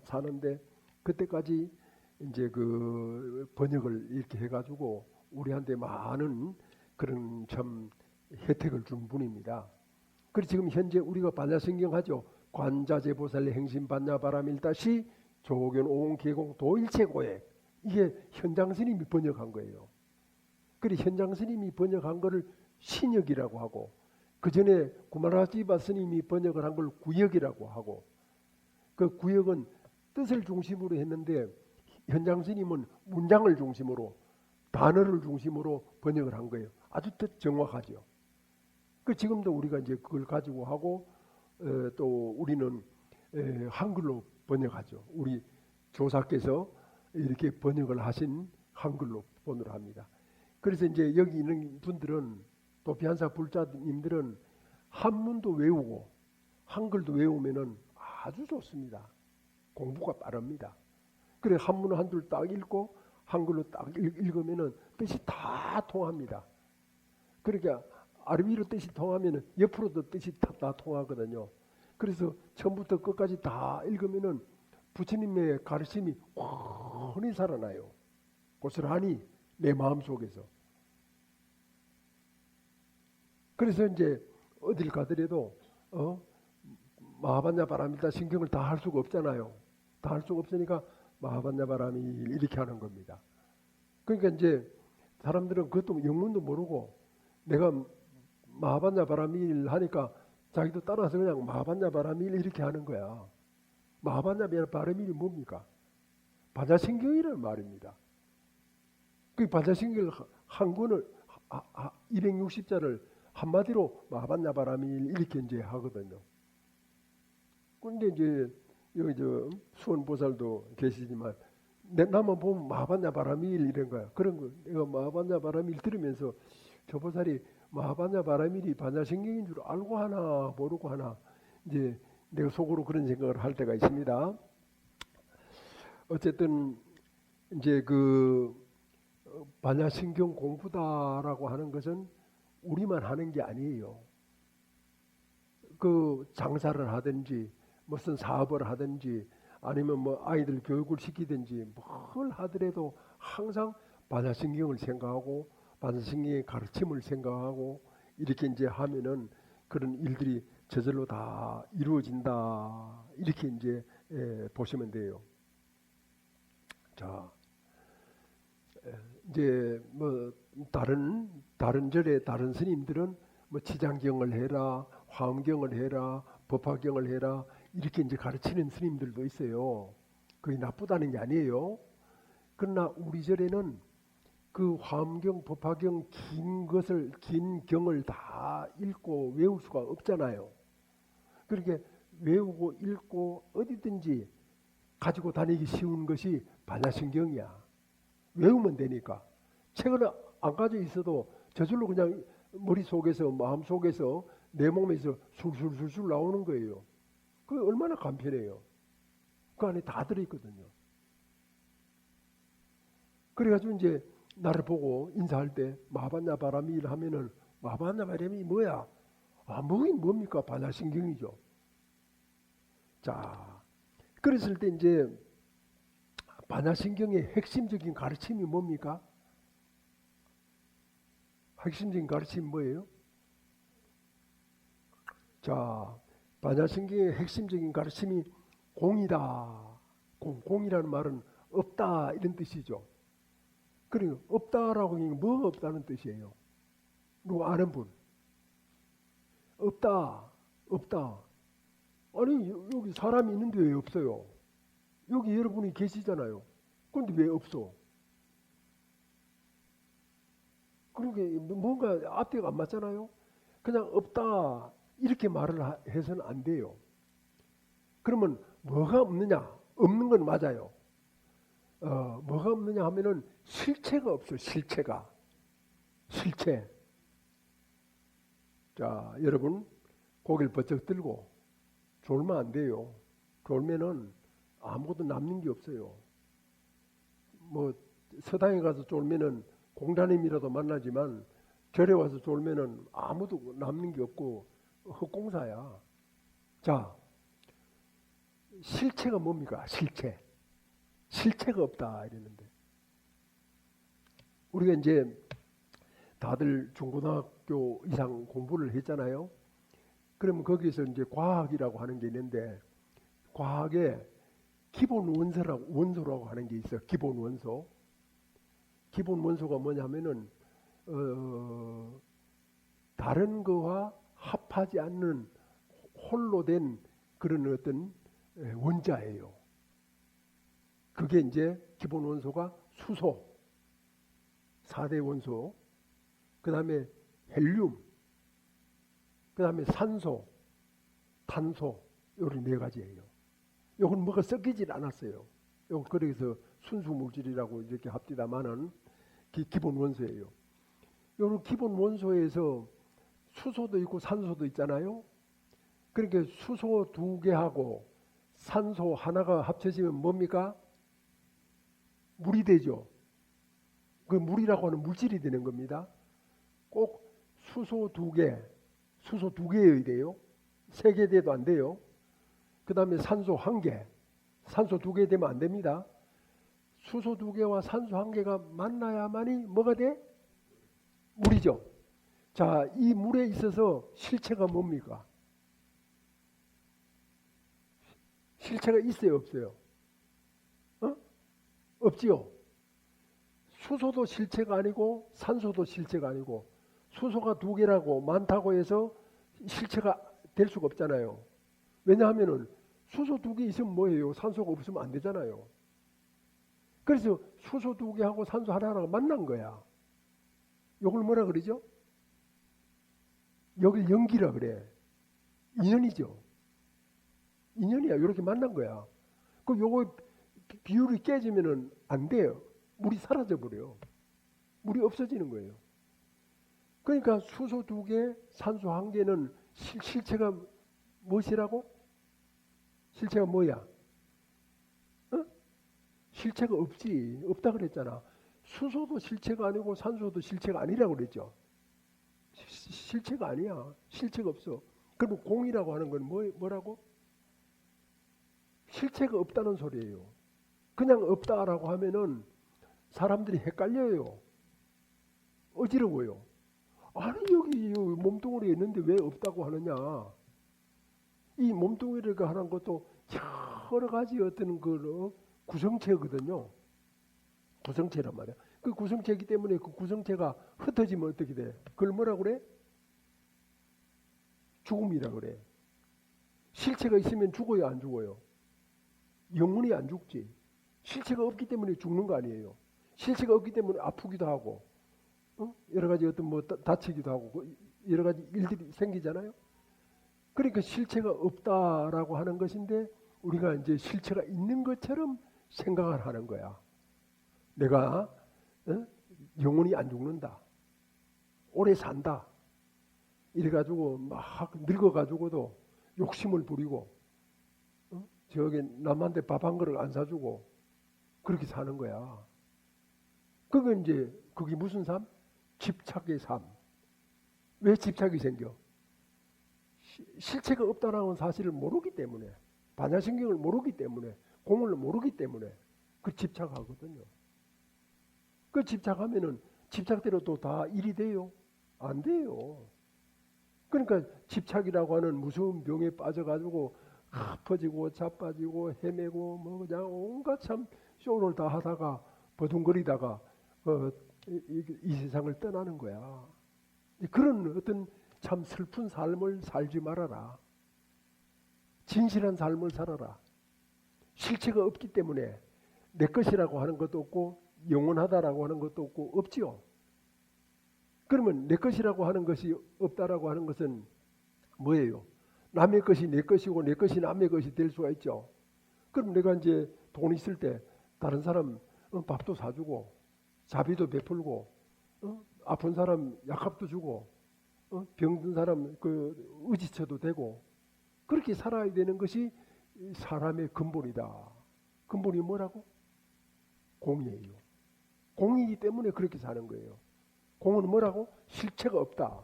사는데 그때까지 이제 그 번역을 이렇게 해가지고 우리한테 많은 그런 참 혜택을 준 분입니다. 그래서 지금 현재 우리가 반야성경 하죠. 관자재보살의 행신 반야바라밀다시 조견 오공계공 도일체고액 이게 현장 스님이 번역한 거예요. 그래서 현장 스님이 번역한 거를 신역이라고 하고 그 전에 구마라지바 스님이 번역을 한 걸 구역이라고 하고 그 구역은 뜻을 중심으로 했는데 현장 스님은 문장을 중심으로 단어를 중심으로 번역을 한 거예요. 아주 뜻 정확하죠. 그 지금도 우리가 이제 그걸 가지고 하고 또 우리는 한글로 번역하죠. 우리 조사께서 이렇게 번역을 하신 한글로 번역을 합니다. 그래서 이제 여기 있는 분들은 도피한사 불자님들은 한문도 외우고 한글도 외우면은 아주 좋습니다. 공부가 빠릅니다. 그래 한문을 한 줄 딱 읽고 한글로 딱 읽으면은 뜻이 다 통합니다. 그러니까 아르비로 뜻이 통하면은 옆으로도 뜻이 다 통하거든요. 그래서 처음부터 끝까지 다 읽으면은 부처님의 가르침이 훤히 살아나요. 고스란히 내 마음 속에서. 그래서 이제 어딜 가더라도 마하반야 바람이다 신경을 다 할 수가 없잖아요. 다 할 수가 없으니까 마하반야 바람이 이렇게 하는 겁니다. 그러니까 이제 사람들은 그것도 영문도 모르고 내가 마하반야 바람일 하니까 자기도 따라서 그냥 마하반야 바람일 이렇게 하는 거야. 마하반야 바람일이 뭡니까? 반야신경이라는 말입니다. 그 반야신경 한 권을 260자를 한마디로 마하반야 바람일 이렇게 이제 하거든요. 근데 이제 여기 저 수원보살도 계시지만 나만 보면 마하반야 바람일 이런 거야. 그런 거 내가 마하반야 바람일 들으면서 저 보살이 마하반야 바람일이 반야신경인 줄 알고 하나 모르고 하나 이제 내가 속으로 그런 생각을 할 때가 있습니다. 어쨌든 이제 그 반야신경 공부다라고 하는 것은 우리만 하는 게 아니에요. 그 장사를 하든지 무슨 사업을 하든지 아니면 뭐 아이들 교육을 시키든지 뭘 하더라도 항상 반야신경을 생각하고 반야신경의 가르침을 생각하고 이렇게 이제 하면은 그런 일들이 저절로 다 이루어진다 이렇게 이제 보시면 돼요. 자, 이제 뭐 다른 절에 다른 스님들은 뭐 치장경을 해라, 화엄경을 해라, 법화경을 해라 이렇게 이제 가르치는 스님들도 있어요. 그게 나쁘다는 게 아니에요. 그러나 우리 절에는 그 화엄경, 법화경 긴 경을 다 읽고 외울 수가 없잖아요. 그렇게 외우고 읽고 어디든지 가지고 다니기 쉬운 것이 반야신경이야. 외우면 되니까. 책을 안 가지고 있어도 저절로 그냥 머릿속에서 마음속에서 내 몸에서 술술술술 나오는 거예요. 그게 얼마나 간편해요. 그 안에 다 들어있거든요. 그래가지고 이제 나를 보고 인사할 때 마하반야 바람일 하면은 마하반야 바람이 뭐야? 뭐긴 뭡니까? 반야신경이죠. 자, 그랬을 때 이제 반야신경의 핵심적인 가르침이 뭡니까? 핵심적인 가르침이 뭐예요? 자, 반야신경의 핵심적인 가르침이 공이다. 공이라는 말은 없다 이런 뜻이죠. 그리고 없다라고 하면 뭐가 없다는 뜻이에요? 누가 아는 분? 없다. 아니 여기 사람이 있는데 왜 없어요? 여기 여러분이 계시잖아요. 그런데 왜 없어? 그러니까 뭔가 앞뒤가 안 맞잖아요. 그냥 없다 이렇게 말을 해서는 안 돼요. 그러면 뭐가 없느냐? 없는 건 맞아요. 뭐가 없느냐 하면은 실체가 없어요. 실체. 자, 여러분 고개를 번쩍 들고 졸면 안 돼요. 졸면은 아무것도 남는 게 없어요. 뭐 서당에 가서 졸면은 공자님이라도 만나지만 절에 와서 졸면은 아무도 남는 게 없고 헛공사야. 자, 실체가 뭡니까? 실체가 없다 이랬는데 우리가 이제 다들 중고등학교 이상 공부를 했잖아요. 그러면 거기서 이제 과학이라고 하는 게 있는데 과학에 기본 원소라고 하는 게 있어요. 기본 원소. 기본 원소가 뭐냐면은 다른 거와 합하지 않는 홀로 된 그런 어떤 원자예요. 그게 이제 기본 원소가 수소, 4대 원소, 그 다음에 헬륨, 그 다음에 산소, 탄소, 요런 4가지예요. 요건 뭐가 섞이질 않았어요. 요건 그래서 순수 물질이라고 이렇게 합디다마는 기본 원소예요. 요런 기본 원소에서 수소도 있고 산소도 있잖아요. 그러니까 수소 2개하고 산소 하나가 합쳐지면 뭡니까? 물이 되죠. 그 물이라고 하는 물질이 되는 겁니다. 꼭 수소 2개, 수소 2개여야 돼요. 3개 돼도 안 돼요. 그 다음에 산소 1개, 산소 2개 되면 안 됩니다. 수소 2개와 산소 1개가 만나야만이 뭐가 돼? 물이죠. 자, 이 물에 있어서 실체가 뭡니까? 실체가 있어요, 없어요? 없지요. 수소도 실체가 아니고 산소도 실체가 아니고 수소가 2개라고 많다고 해서 실체가 될 수가 없잖아요. 왜냐하면은 수소 2개 있으면 뭐예요? 산소가 없으면 안 되잖아요. 그래서 수소 2개하고 산소 하나가 만난 거야. 이걸 뭐라 그러죠? 여길 연기라 그래. 인연이죠. 인연이야. 이렇게 만난 거야. 그럼 요거 비율이 깨지면은 안 돼요. 물이 사라져 버려요. 물이 없어지는 거예요. 그러니까 수소 2개, 산소 1개는 실체가 무엇이라고? 실체가 뭐야? 실체가 없지. 없다 그랬잖아. 수소도 실체가 아니고 산소도 실체가 아니라고 그랬죠. 실체가 아니야. 실체가 없어. 그러면 공이라고 하는 건 뭐라고? 실체가 없다는 소리예요. 그냥 없다라고 하면은 사람들이 헷갈려요. 어지러워요. 아니 여기 몸뚱어리에 있는데 왜 없다고 하느냐. 이 몸뚱어리가 하는 것도 여러 가지 어떤 그 구성체거든요. 구성체란 말이야. 그 구성체이기 때문에 그 구성체가 흩어지면 어떻게 돼? 그걸 뭐라고 그래? 죽음이라고 그래. 실체가 있으면 죽어요, 안 죽어요? 영혼이 안 죽지. 실체가 없기 때문에 죽는 거 아니에요. 실체가 없기 때문에 아프기도 하고, 여러 가지 어떤 뭐 다치기도 하고, 여러 가지 일들이 생기잖아요. 그러니까 실체가 없다라고 하는 것인데 우리가 이제 실체가 있는 것처럼 생각을 하는 거야. 내가 영혼이 안 죽는다. 오래 산다. 이래가지고 막 늙어가지고도 욕심을 부리고 저기 남한테 밥 한 그릇 안 사주고 그렇게 사는 거야. 그게 이제 그게 무슨 삶? 집착의 삶. 왜 집착이 생겨? 실체가 없다라는 사실을 모르기 때문에, 반야신경을 모르기 때문에, 공을 모르기 때문에 그 집착하거든요. 그 집착하면은 집착대로 또 다 일이 돼요? 안 돼요. 그러니까 집착이라고 하는 무서운 병에 빠져가지고 아파지고 자빠지고 헤매고 뭐 그냥 온갖 참 쇼를 다 하다가 버둥거리다가 이 세상을 떠나는 거야. 그런 어떤 참 슬픈 삶을 살지 말아라. 진실한 삶을 살아라. 실체가 없기 때문에 내 것이라고 하는 것도 없고 영원하다라고 하는 것도 없고 없지요. 그러면 내 것이라고 하는 것이 없다라고 하는 것은 뭐예요? 남의 것이 내 것이고 내 것이 남의 것이 될 수가 있죠. 그럼 내가 이제 돈 있을 때 다른 사람 밥도 사주고 자비도 베풀고 아픈 사람 약값도 주고 병든 사람 그 의지처도 되고 그렇게 살아야 되는 것이 사람의 근본이다. 근본이 뭐라고? 공이에요. 공이기 때문에 그렇게 사는 거예요. 공은 뭐라고? 실체가 없다.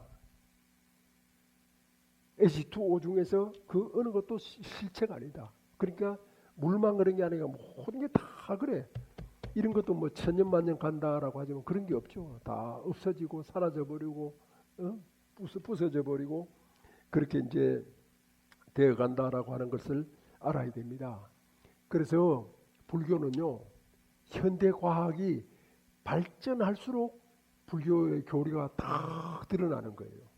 H2O 중에서 그 어느 것도 실체가 아니다. 그러니까 물만 그런 게 아니라 모든 게 다 그래. 이런 것도 뭐 천년만년 간다라고 하지만 그런 게 없죠. 다 없어지고 사라져 버리고 부서져 버리고 그렇게 이제 되어 간다라고 하는 것을 알아야 됩니다. 그래서 불교는요. 현대 과학이 발전할수록 불교의 교리가 다 드러나는 거예요.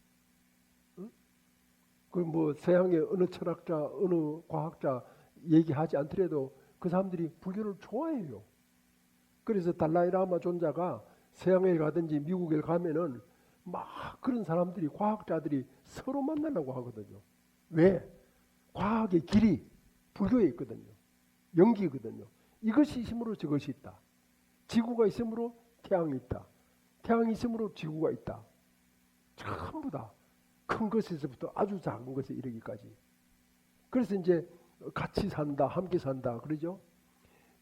그 뭐 서양의 어느 철학자, 어느 과학자 얘기하지 않더라도 그 사람들이 불교를 좋아해요. 그래서 달라이라마 존자가 서양에 가든지 미국에 가면은 막 그런 사람들이 과학자들이 서로 만나려고 하거든요. 왜? 과학의 길이 불교에 있거든요. 연기거든요. 이것이 있으므로 저것이 있다. 지구가 있으므로 태양이 있다. 태양이 있으므로 지구가 있다. 전부 다 큰 것에서부터 아주 작은 것에 이르기까지. 그래서 이제 같이 산다, 함께 산다 그러죠.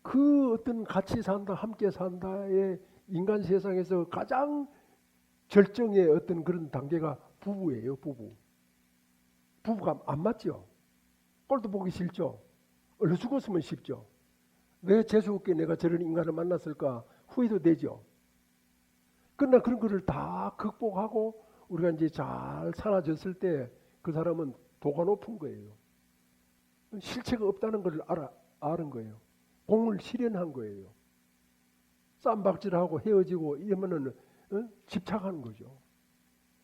그 어떤 같이 산다, 함께 산다의 인간 세상에서 가장 절정의 어떤 그런 단계가 부부예요. 부부가 안 맞죠. 꼴도 보기 싫죠. 얼른 죽었으면 쉽죠. 왜 재수없게 내가 저런 인간을 만났을까 후회도 되죠. 그러나 그런 거를 다 극복하고 우리가 이제 잘 살아졌을 때 그 사람은 도가 높은 거예요. 실체가 없다는 걸 아는 거예요. 공을 실현한 거예요. 쌈박질하고 헤어지고 이러면은 집착하는 거죠.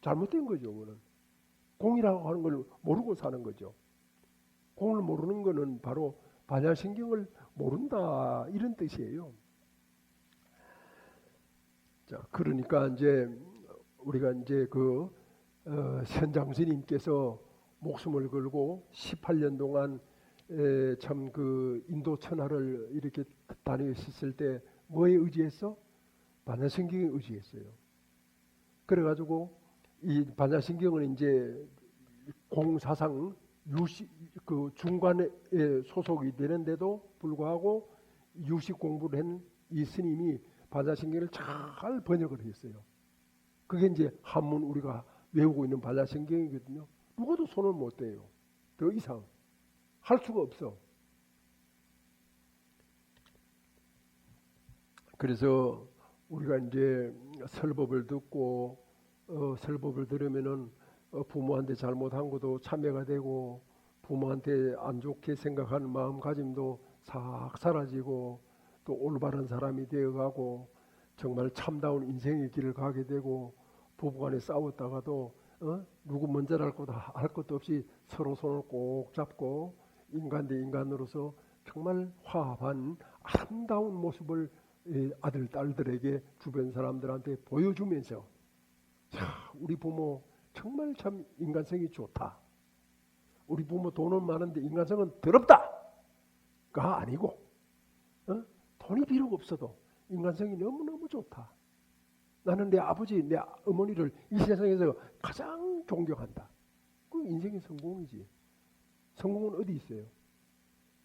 잘못된 거죠. 그거는 공이라고 하는 걸 모르고 사는 거죠. 공을 모르는 거는 바로 반야신경을 모른다 이런 뜻이에요. 자, 그러니까 이제 우리가 이제 선장스님께서 목숨을 걸고 18년 동안 참 그 인도 천하를 이렇게 다니셨을 때 뭐에 의지했어? 반야신경에 의지했어요. 그래가지고 이 반야신경은 이제 공사상 그 중간에 소속이 되는데도 불구하고 유식 공부를 한 이 스님이 반야신경을 잘 번역을 했어요. 그게 이제 한문 우리가 외우고 있는 반야신경이거든요. 누구도 손을 못 대요. 더 이상 할 수가 없어. 그래서 우리가 이제 설법을 듣고 설법을 들으면은 부모한테 잘못한 것도 참회가 되고 부모한테 안 좋게 생각하는 마음가짐도 싹 사라지고 또 올바른 사람이 되어가고 정말 참다운 인생의 길을 가게 되고 부부간에 싸웠다가도 누구 먼저랄 것도 없이 서로 손을 꼭 잡고 인간 대 인간으로서 정말 화합한 아름다운 모습을 아들 딸들에게 주변 사람들한테 보여주면서 자, 우리 부모 정말 참 인간성이 좋다. 우리 부모 돈은 많은데 인간성은 더럽다가 아니고 돈이 비록 없어도 인간성이 너무너무 좋다. 나는 내 아버지, 내 어머니를 이 세상에서 가장 존경한다. 그 인생의 성공이지. 성공은 어디 있어요?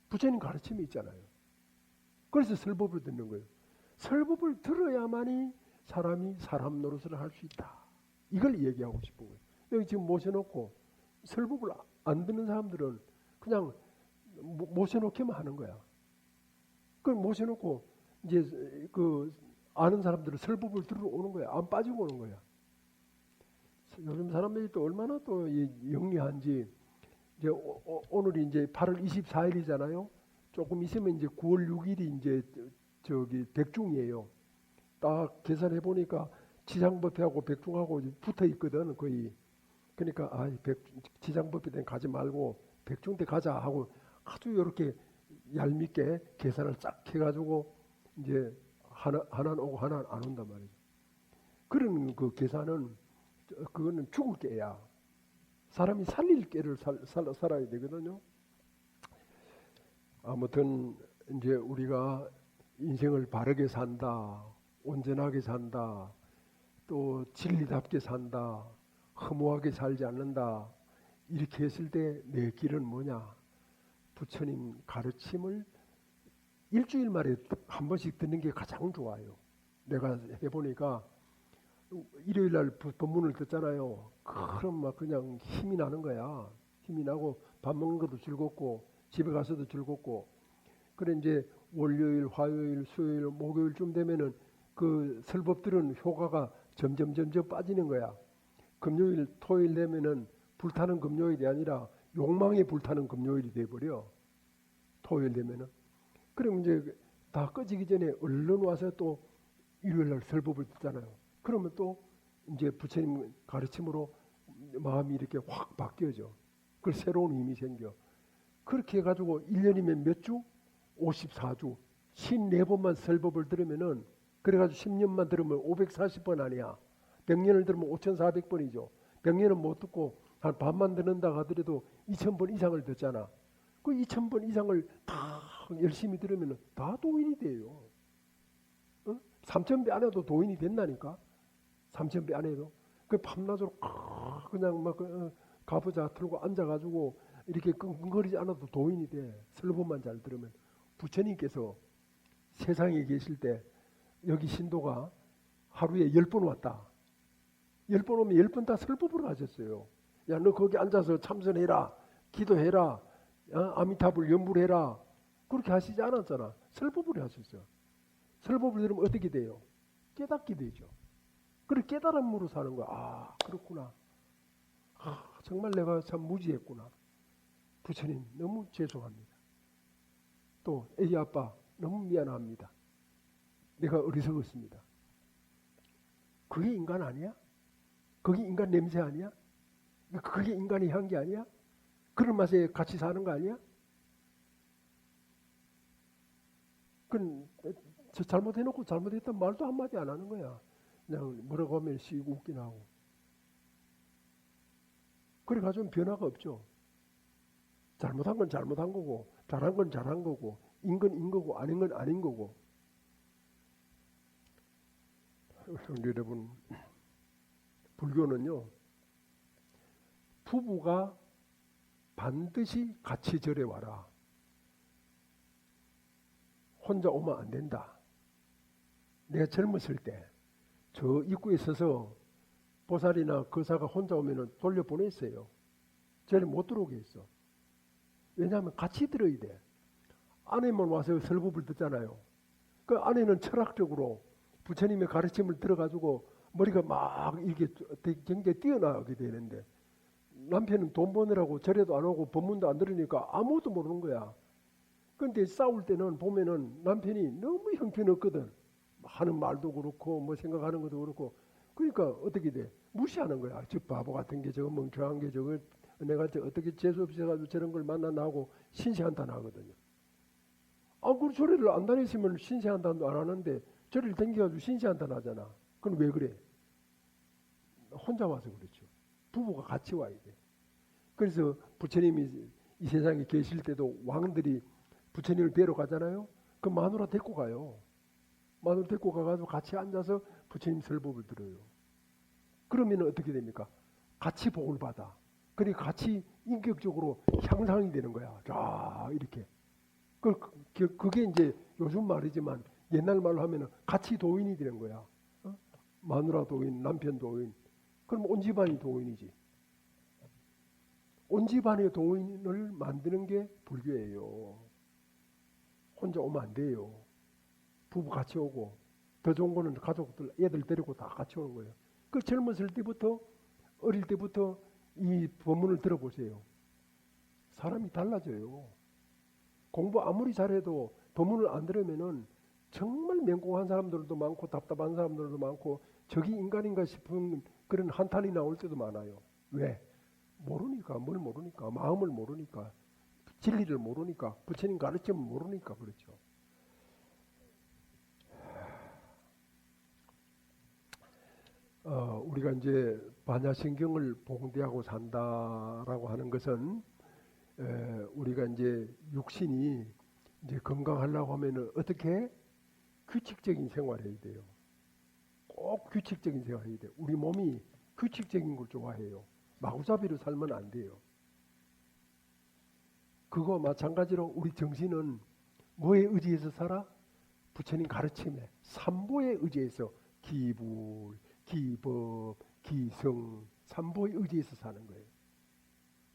부처님 가르침이 있잖아요. 그래서 설법을 듣는 거예요. 설법을 들어야만이 사람이 사람 노릇을 할 수 있다. 이걸 얘기하고 싶은 거예요. 여기 지금 모셔놓고 설법을 안 듣는 사람들은 그냥 모셔놓기만 하는 거야. 그걸 모셔놓고 이제 그 아는 사람들은 설법을 들으러 오는 거야. 안 빠지고 오는 거야. 요즘 사람들이 또 얼마나 또 영리한지. 이제 오늘이 이제 8월 24일이잖아요. 조금 있으면 이제 9월 6일이 이제 백중이에요. 딱 계산해 보니까 지장법회하고 백중하고 붙어 있거든 거의. 그러니까 지장법회 때는 가지 말고 백중 때 가자 하고 아주 이렇게 얄밉게 계산을 싹 해가지고 이제 하나는 오고 하나는 안 온단 말이죠. 그런 그 계산은 그거는 죽을 깨야. 사람이 살릴 깨를 살아야 되거든요. 아무튼 이제 우리가 인생을 바르게 산다, 온전하게 산다, 또 진리답게 산다, 허무하게 살지 않는다. 이렇게 했을 때 내 길은 뭐냐? 부처님 가르침을 일주일 만에 한 번씩 듣는 게 가장 좋아요. 내가 해보니까 일요일 날 법문을 듣잖아요. 그럼 막 그냥 힘이 나는 거야. 힘이 나고 밥 먹는 것도 즐겁고 집에 가서도 즐겁고. 그래 이제 월요일, 화요일, 수요일, 목요일쯤 되면은 그 설법들은 효과가 점점 빠지는 거야. 금요일, 토요일 되면은 불타는 금요일이 아니라 욕망에 불타는 금요일이 돼버려. 토요일 되면은. 그럼 이제 다 꺼지기 전에 얼른 와서 또 일요일 날 설법을 듣잖아요. 그러면 또 이제 부처님 가르침으로 마음이 이렇게 확 바뀌어져. 그 새로운 힘이 생겨. 그렇게 해가지고 1년이면 몇 주? 54주. 54번만 설법을 들으면은 그래가지고 10년만 들으면 540번 아니야. 100년을 들으면 5400번이죠. 100년은 못 듣고 한 반만 듣는다 하더라도 2000번 이상을 듣잖아. 그 2000번 이상을 다 열심히 들으면 다 도인이 돼요. 3000배 안 해도 도인이 된다니까. 3000배 안 해도. 그 밤낮으로 그냥 막 가부좌 틀고 앉아가지고 이렇게 끙끙거리지 않아도 도인이 돼. 설법만 잘 들으면. 부처님께서 세상에 계실 때 여기 신도가 하루에 10번 왔다. 10번 오면 10번 다 설법으로 하셨어요. 야, 너 거기 앉아서 참선해라. 기도해라. 아미타불 연불해라. 그렇게 하시지 않았잖아. 설법으로 하셨어요. 설법을 들으면 어떻게 돼요? 깨닫게 되죠. 그래 깨달음으로 사는 거야. 아, 그렇구나. 아, 정말 내가 참 무지했구나. 부처님 너무 죄송합니다. 또 애기 아빠 너무 미안합니다. 내가 어리석었습니다. 그게 인간 아니야? 그게 인간 냄새 아니야? 그게 인간의 향기 아니야? 그런 맛에 같이 사는 거 아니야? 그건 잘못해놓고 잘못했던 말도 한마디 안 하는 거야. 그냥 뭐라고 하면 씩 웃긴 하고. 그래가지고 변화가 없죠. 잘못한 건 잘못한 거고, 잘한 건 잘한 거고, 인 건 인 거고, 아닌 건 아닌 거고. 여러분, 불교는요, 부부가 반드시 같이 절에 와라. 혼자 오면 안 된다. 내가 젊었을 때 저 입구에 서서 보살이나 거사가 혼자 오면 돌려보냈어요. 절에 못 들어오게 했어. 왜냐하면 같이 들어야 돼. 아내만 와서 설법을 듣잖아요. 그 아내는 철학적으로 부처님의 가르침을 들어가지고 머리가 막 이렇게 굉장히 뛰어나게 되는데, 남편은 돈 버느라고 절에도 안 오고 법문도 안 들으니까 아무것도 모르는 거야. 그런데 싸울 때는 보면은 남편이 너무 형편없거든. 하는 말도 그렇고 뭐 생각하는 것도 그렇고. 그러니까 어떻게 돼? 무시하는 거야. 저 바보 같은 게, 저거 멍청한 게, 저거 내가 어떻게 재수없이 해가지고 저런 걸 만나나고 신세한탄 하거든요. 그 절에를 안 다녔으면 신세한탄도 안 하는데 절을 댕겨가지고 신세한탄 하잖아. 그건 왜 그래? 혼자 와서 그렇죠. 부부가 같이 와야 돼. 그래서 부처님이 이 세상에 계실 때도 왕들이 부처님을 뵈러 가잖아요. 그 마누라 데리고 가요. 마누라 데리고 가가지고 같이 앉아서 부처님 설법을 들어요. 그러면 어떻게 됩니까? 같이 복을 받아. 그러니까 같이 인격적으로 향상이 되는 거야. 자, 이렇게. 그게 이제 요즘 말이지만 옛날 말로 하면은 같이 도인이 되는 거야. 마누라 도인, 남편 도인. 그럼 온 집안이 도인이지. 온 집안의 도인을 만드는 게 불교예요. 혼자 오면 안 돼요. 부부 같이 오고, 더 좋은 거는 가족들, 애들 데리고 다 같이 오는 거예요. 그 젊었을 때부터, 어릴 때부터 이 법문을 들어보세요. 사람이 달라져요. 공부 아무리 잘해도 법문을 안 들으면은 정말 맹공한 사람들도 많고 답답한 사람들도 많고 저기 인간인가 싶은 그런 한탄이 나올 때도 많아요. 왜? 모르니까. 뭘 모르니까. 마음을 모르니까. 진리를 모르니까. 부처님 가르침을 모르니까 그렇죠. 우리가 이제 반야신경을 봉대하고 산다라고 하는 것은 우리가 이제 육신이 이제 건강하려고 하면은 어떻게 규칙적인 생활해야 돼요. 꼭 규칙적인 생활해야 돼요. 우리 몸이 규칙적인 걸 좋아해요. 마구잡이로 살면 안 돼요. 그거 마찬가지로 우리 정신은 뭐에 의지해서 살아? 부처님 가르침에 삼보에 의지해서 기불, 기법, 기성, 삼보에 의지해서 사는 거예요.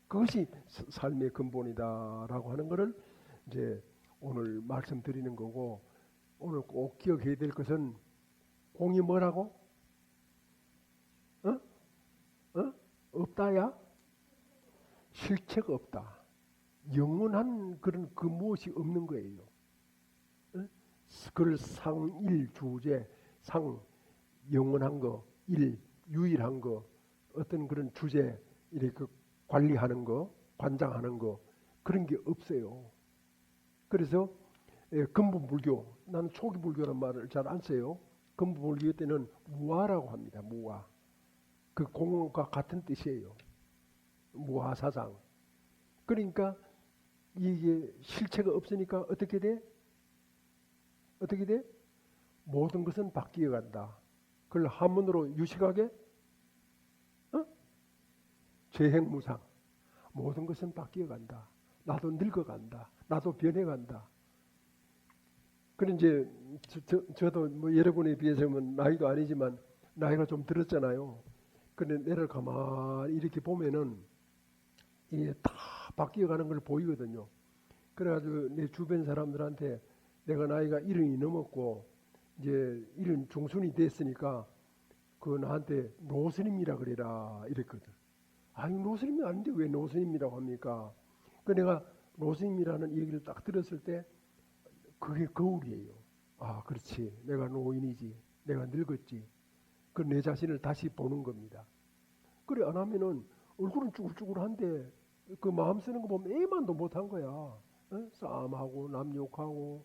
그것이 삶의 근본이다라고 하는 것을 이제 오늘 말씀드리는 거고, 오늘 꼭 기억해야 될 것은 공이 뭐라고? 없다야? 실체가 없다. 영원한 그런 그 무엇이 없는 거예요. 그걸 상일 주제, 상 영원한 거, 일 유일한 거, 어떤 그런 주제 이렇게 관리하는 거, 관장하는 거 그런 게 없어요. 그래서 근본 불교, 나는 초기 불교란 말을 잘 안 써요. 근본 불교 때는 무아라고 합니다. 무아. 그 공과 같은 뜻이에요. 무아 사상. 그러니까 이게 실체가 없으니까 어떻게 돼? 어떻게 돼? 모든 것은 바뀌어 간다. 그걸 한문으로 유식하게 죄행무상. 모든 것은 바뀌어간다. 나도 늙어간다. 나도 변해간다. 그런 이제 저도 뭐 여러분에 비해서는 나이도 아니지만 나이가 좀 들었잖아요. 근데 내를 가만히 이렇게 보면은 이게 다 바뀌어가는 걸 보이거든요. 그래가지고 내 주변 사람들한테 내가 나이가 70이 넘었고 이제 70 중순이 됐으니까 그 나한테 노스님이라 그래라 이랬거든. 아니 노스님이 아닌데 왜 노스님이라고 합니까? 그 내가 노스님이라는 얘기를 딱 들었을 때 그게 거울이에요. 아 그렇지, 내가 노인이지, 내가 늙었지. 그 내 자신을 다시 보는 겁니다. 그래 안 하면은 얼굴은 쭈글쭈글한데 그 마음 쓰는 거 보면 애만도 못한 거야. 어? 싸움하고 남 욕하고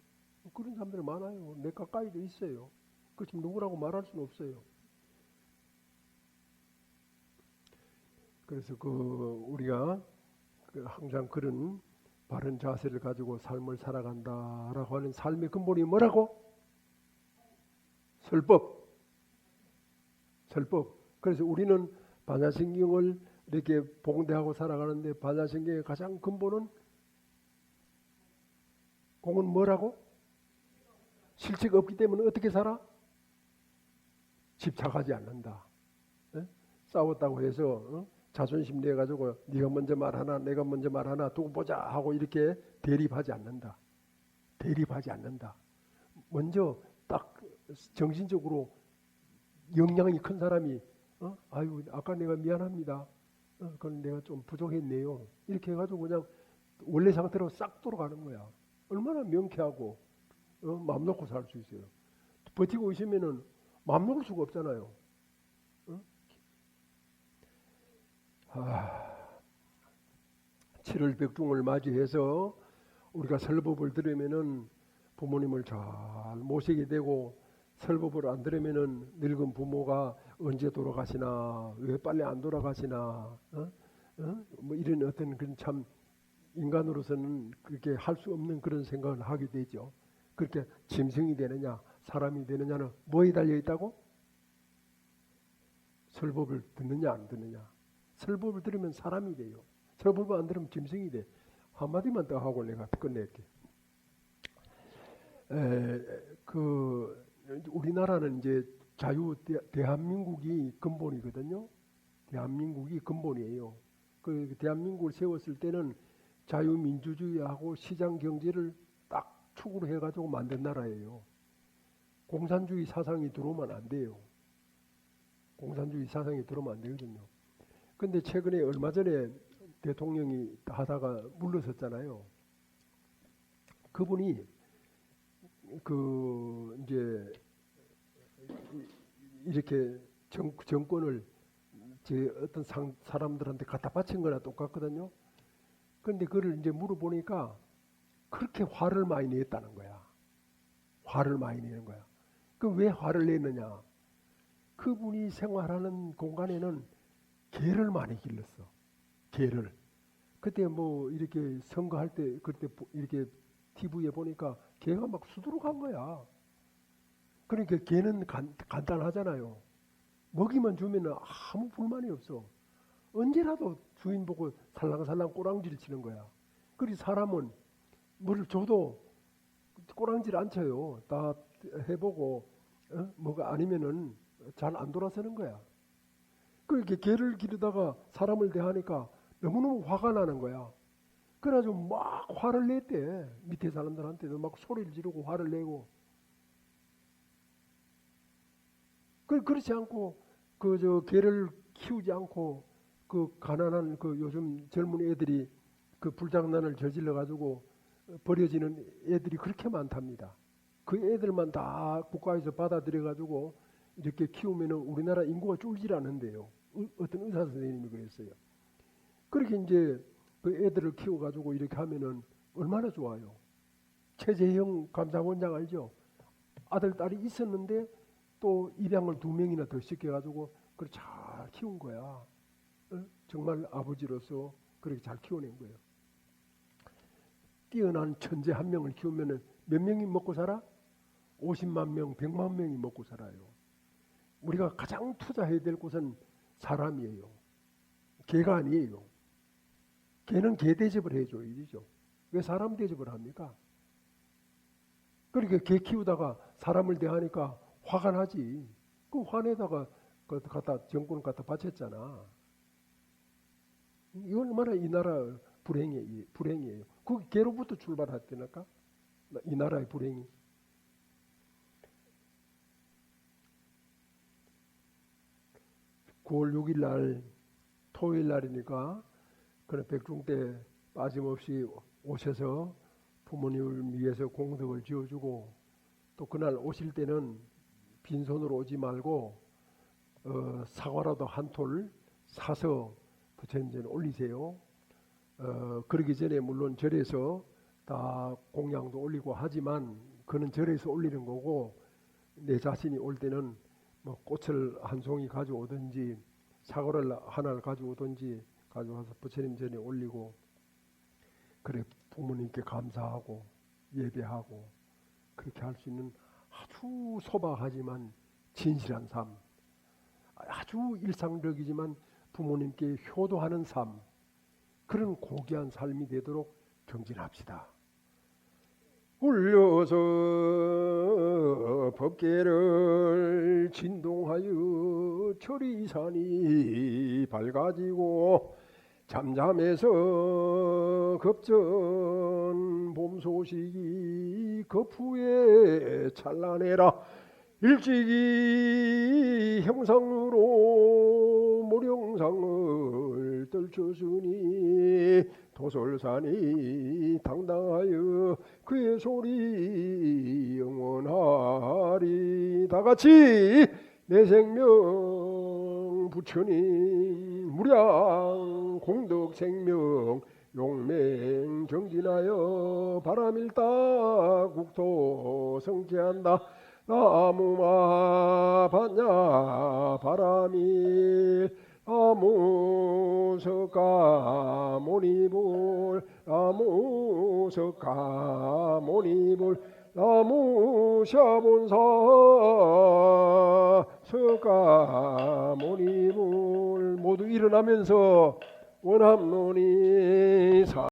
그런 사람들 많아요. 내 가까이도 있어요. 그 지금 누구라고 말할 수는 없어요. 그래서 그 우리가 항상 그런 바른 자세를 가지고 삶을 살아간다라고 하는 삶의 근본이 뭐라고? 설법. 그래서 우리는 반야신경을 이렇게 봉대하고 살아가는데 반야신경의 가장 근본은 공은 뭐라고? 실체가 없기 때문에 어떻게 살아? 집착하지 않는다. 에? 싸웠다고 해서 자존심 내가지고 네가 먼저 말하나 내가 먼저 말하나 두고 보자 하고 이렇게 대립하지 않는다. 먼저 딱 정신적으로 역량이 큰 사람이 아유 아까 내가 미안합니다. 그건 내가 좀 부족했네요. 이렇게 해가지고 그냥 원래 상태로 싹 돌아가는 거야. 얼마나 명쾌하고 마음 놓고 살 수 있어요. 버티고 있으면은 마음 놓을 수가 없잖아요. 어? 7월 백중을 맞이해서 우리가 설법을 들으면은 부모님을 잘 모시게 되고 설법을 안 들으면은 늙은 부모가 언제 돌아가시나 왜 빨리 안 돌아가시나 뭐 이런 어떤 그런 참 인간으로서는 그렇게 할 수 없는 그런 생각을 하게 되죠. 그렇게 짐승이 되느냐 사람이 되느냐는 뭐에 달려 있다고? 설법을 듣느냐 안 듣느냐. 설법을 들으면 사람이 돼요. 설법을 안 들으면 짐승이 돼. 한마디만 더 하고 내가 끝낼게. 우리나라는 이제 대한민국이 근본이거든요. 대한민국이 근본이에요. 그 대한민국을 세웠을 때는 자유민주주의하고 시장 경제를 딱 축으로 해가지고 만든 나라예요. 공산주의 사상이 들어오면 안 돼요. 공산주의 사상이 들어오면 안 되거든요. 근데 최근에 얼마 전에 대통령이 하다가 물러섰잖아요. 그분이 그 이제 이렇게 정권을 제 어떤 사람들한테 갖다 바친 거나 똑같거든요. 그런데 그걸 이제 물어보니까 그렇게 화를 많이 냈다는 거야. 화를 많이 내는 거야. 그 왜 화를 냈느냐? 그분이 생활하는 공간에는 개를 많이 길렀어. 개를. 그때 뭐 이렇게 선거할 때 그때 이렇게 TV에 보니까 개가 막 수두룩한 거야. 그러니까 개는 간단하잖아요. 먹이만 주면 아무 불만이 없어. 언제라도 주인 보고 살랑살랑 꼬랑지를 치는 거야. 그리고 사람은 뭐를 줘도 꼬랑지를 안 쳐요. 다 해보고 뭐가 아니면은 잘 안 돌아서는 거야. 그렇게 개를 기르다가 사람을 대하니까 너무너무 화가 나는 거야. 그래가지고 막 화를 냈대. 밑에 사람들한테도 막 소리를 지르고 화를 내고. 그렇지 않고 개를 키우지 않고 그 가난한 그 요즘 젊은 애들이 그 불장난을 저질러 가지고 버려지는 애들이 그렇게 많답니다. 그 애들만 다 국가에서 받아들여 가지고 이렇게 키우면은 우리나라 인구가 줄질 않는데요. 어떤 의사 선생님이 그랬어요. 그렇게 이제 그 애들을 키워 가지고 이렇게 하면은 얼마나 좋아요. 최재형 감사원장 알죠? 아들 딸이 있었는데 또 입양을 2명이나 더 시켜가지고 그걸 잘 키운 거야. 정말 아버지로서 그렇게 잘 키워낸 거예요. 뛰어난 천재 한 명을 키우면 몇 명이 먹고 살아? 50만 명, 100만 명이 먹고 살아요. 우리가 가장 투자해야 될 곳은 사람이에요. 개가 아니에요. 개는 개 대접을 해줘 일이죠. 왜 사람 대접을 합니까? 그러니까 개 키우다가 사람을 대하니까 화가 나지. 그 화내다가 그것도 갖다 정권 갖다 바쳤잖아. 이 얼마나 이 나라 불행이에요. 그 개로부터 출발했다니까. 이 나라의 불행이. 9월 6일 날 토요일 날이니까 그런 백중 때 빠짐없이 오셔서 부모님을 위해서 공덕을 지어주고 또 그날 오실 때는 빈손으로 오지 말고 사과라도 한 톨 사서 부처님 전에 올리세요. 그러기 전에 물론 절에서 다 공양도 올리고 하지만 그는 절에서 올리는 거고 내 자신이 올 때는 뭐 꽃을 한 송이 가져오든지 사과를 하나를 가져오든지 가져와서 부처님 전에 올리고 그래 부모님께 감사하고 예배하고 그렇게 할 수 있는 아주 소박하지만 진실한 삶, 아주 일상적이지만 부모님께 효도하는 삶, 그런 고귀한 삶이 되도록 경진합시다. 울려서 법계를 진동하여 철이산이 밝아지고 잠잠해서 급전 봄 소식이 급후에 찬란해라. 일찍이 형상으로 모령상을 떨쳤으니 도솔산이 당당하여 그의 소리 영원하리. 다같이 내 생명 부처님 무량 공덕 생명 용맹 정진하여 바람일다 국토 성취한다. 나무마 반야 바람일 나무석가 모니불 나무석가 모니불 나무샤본사 석가 모니불. 모두 일어나면서 원함노니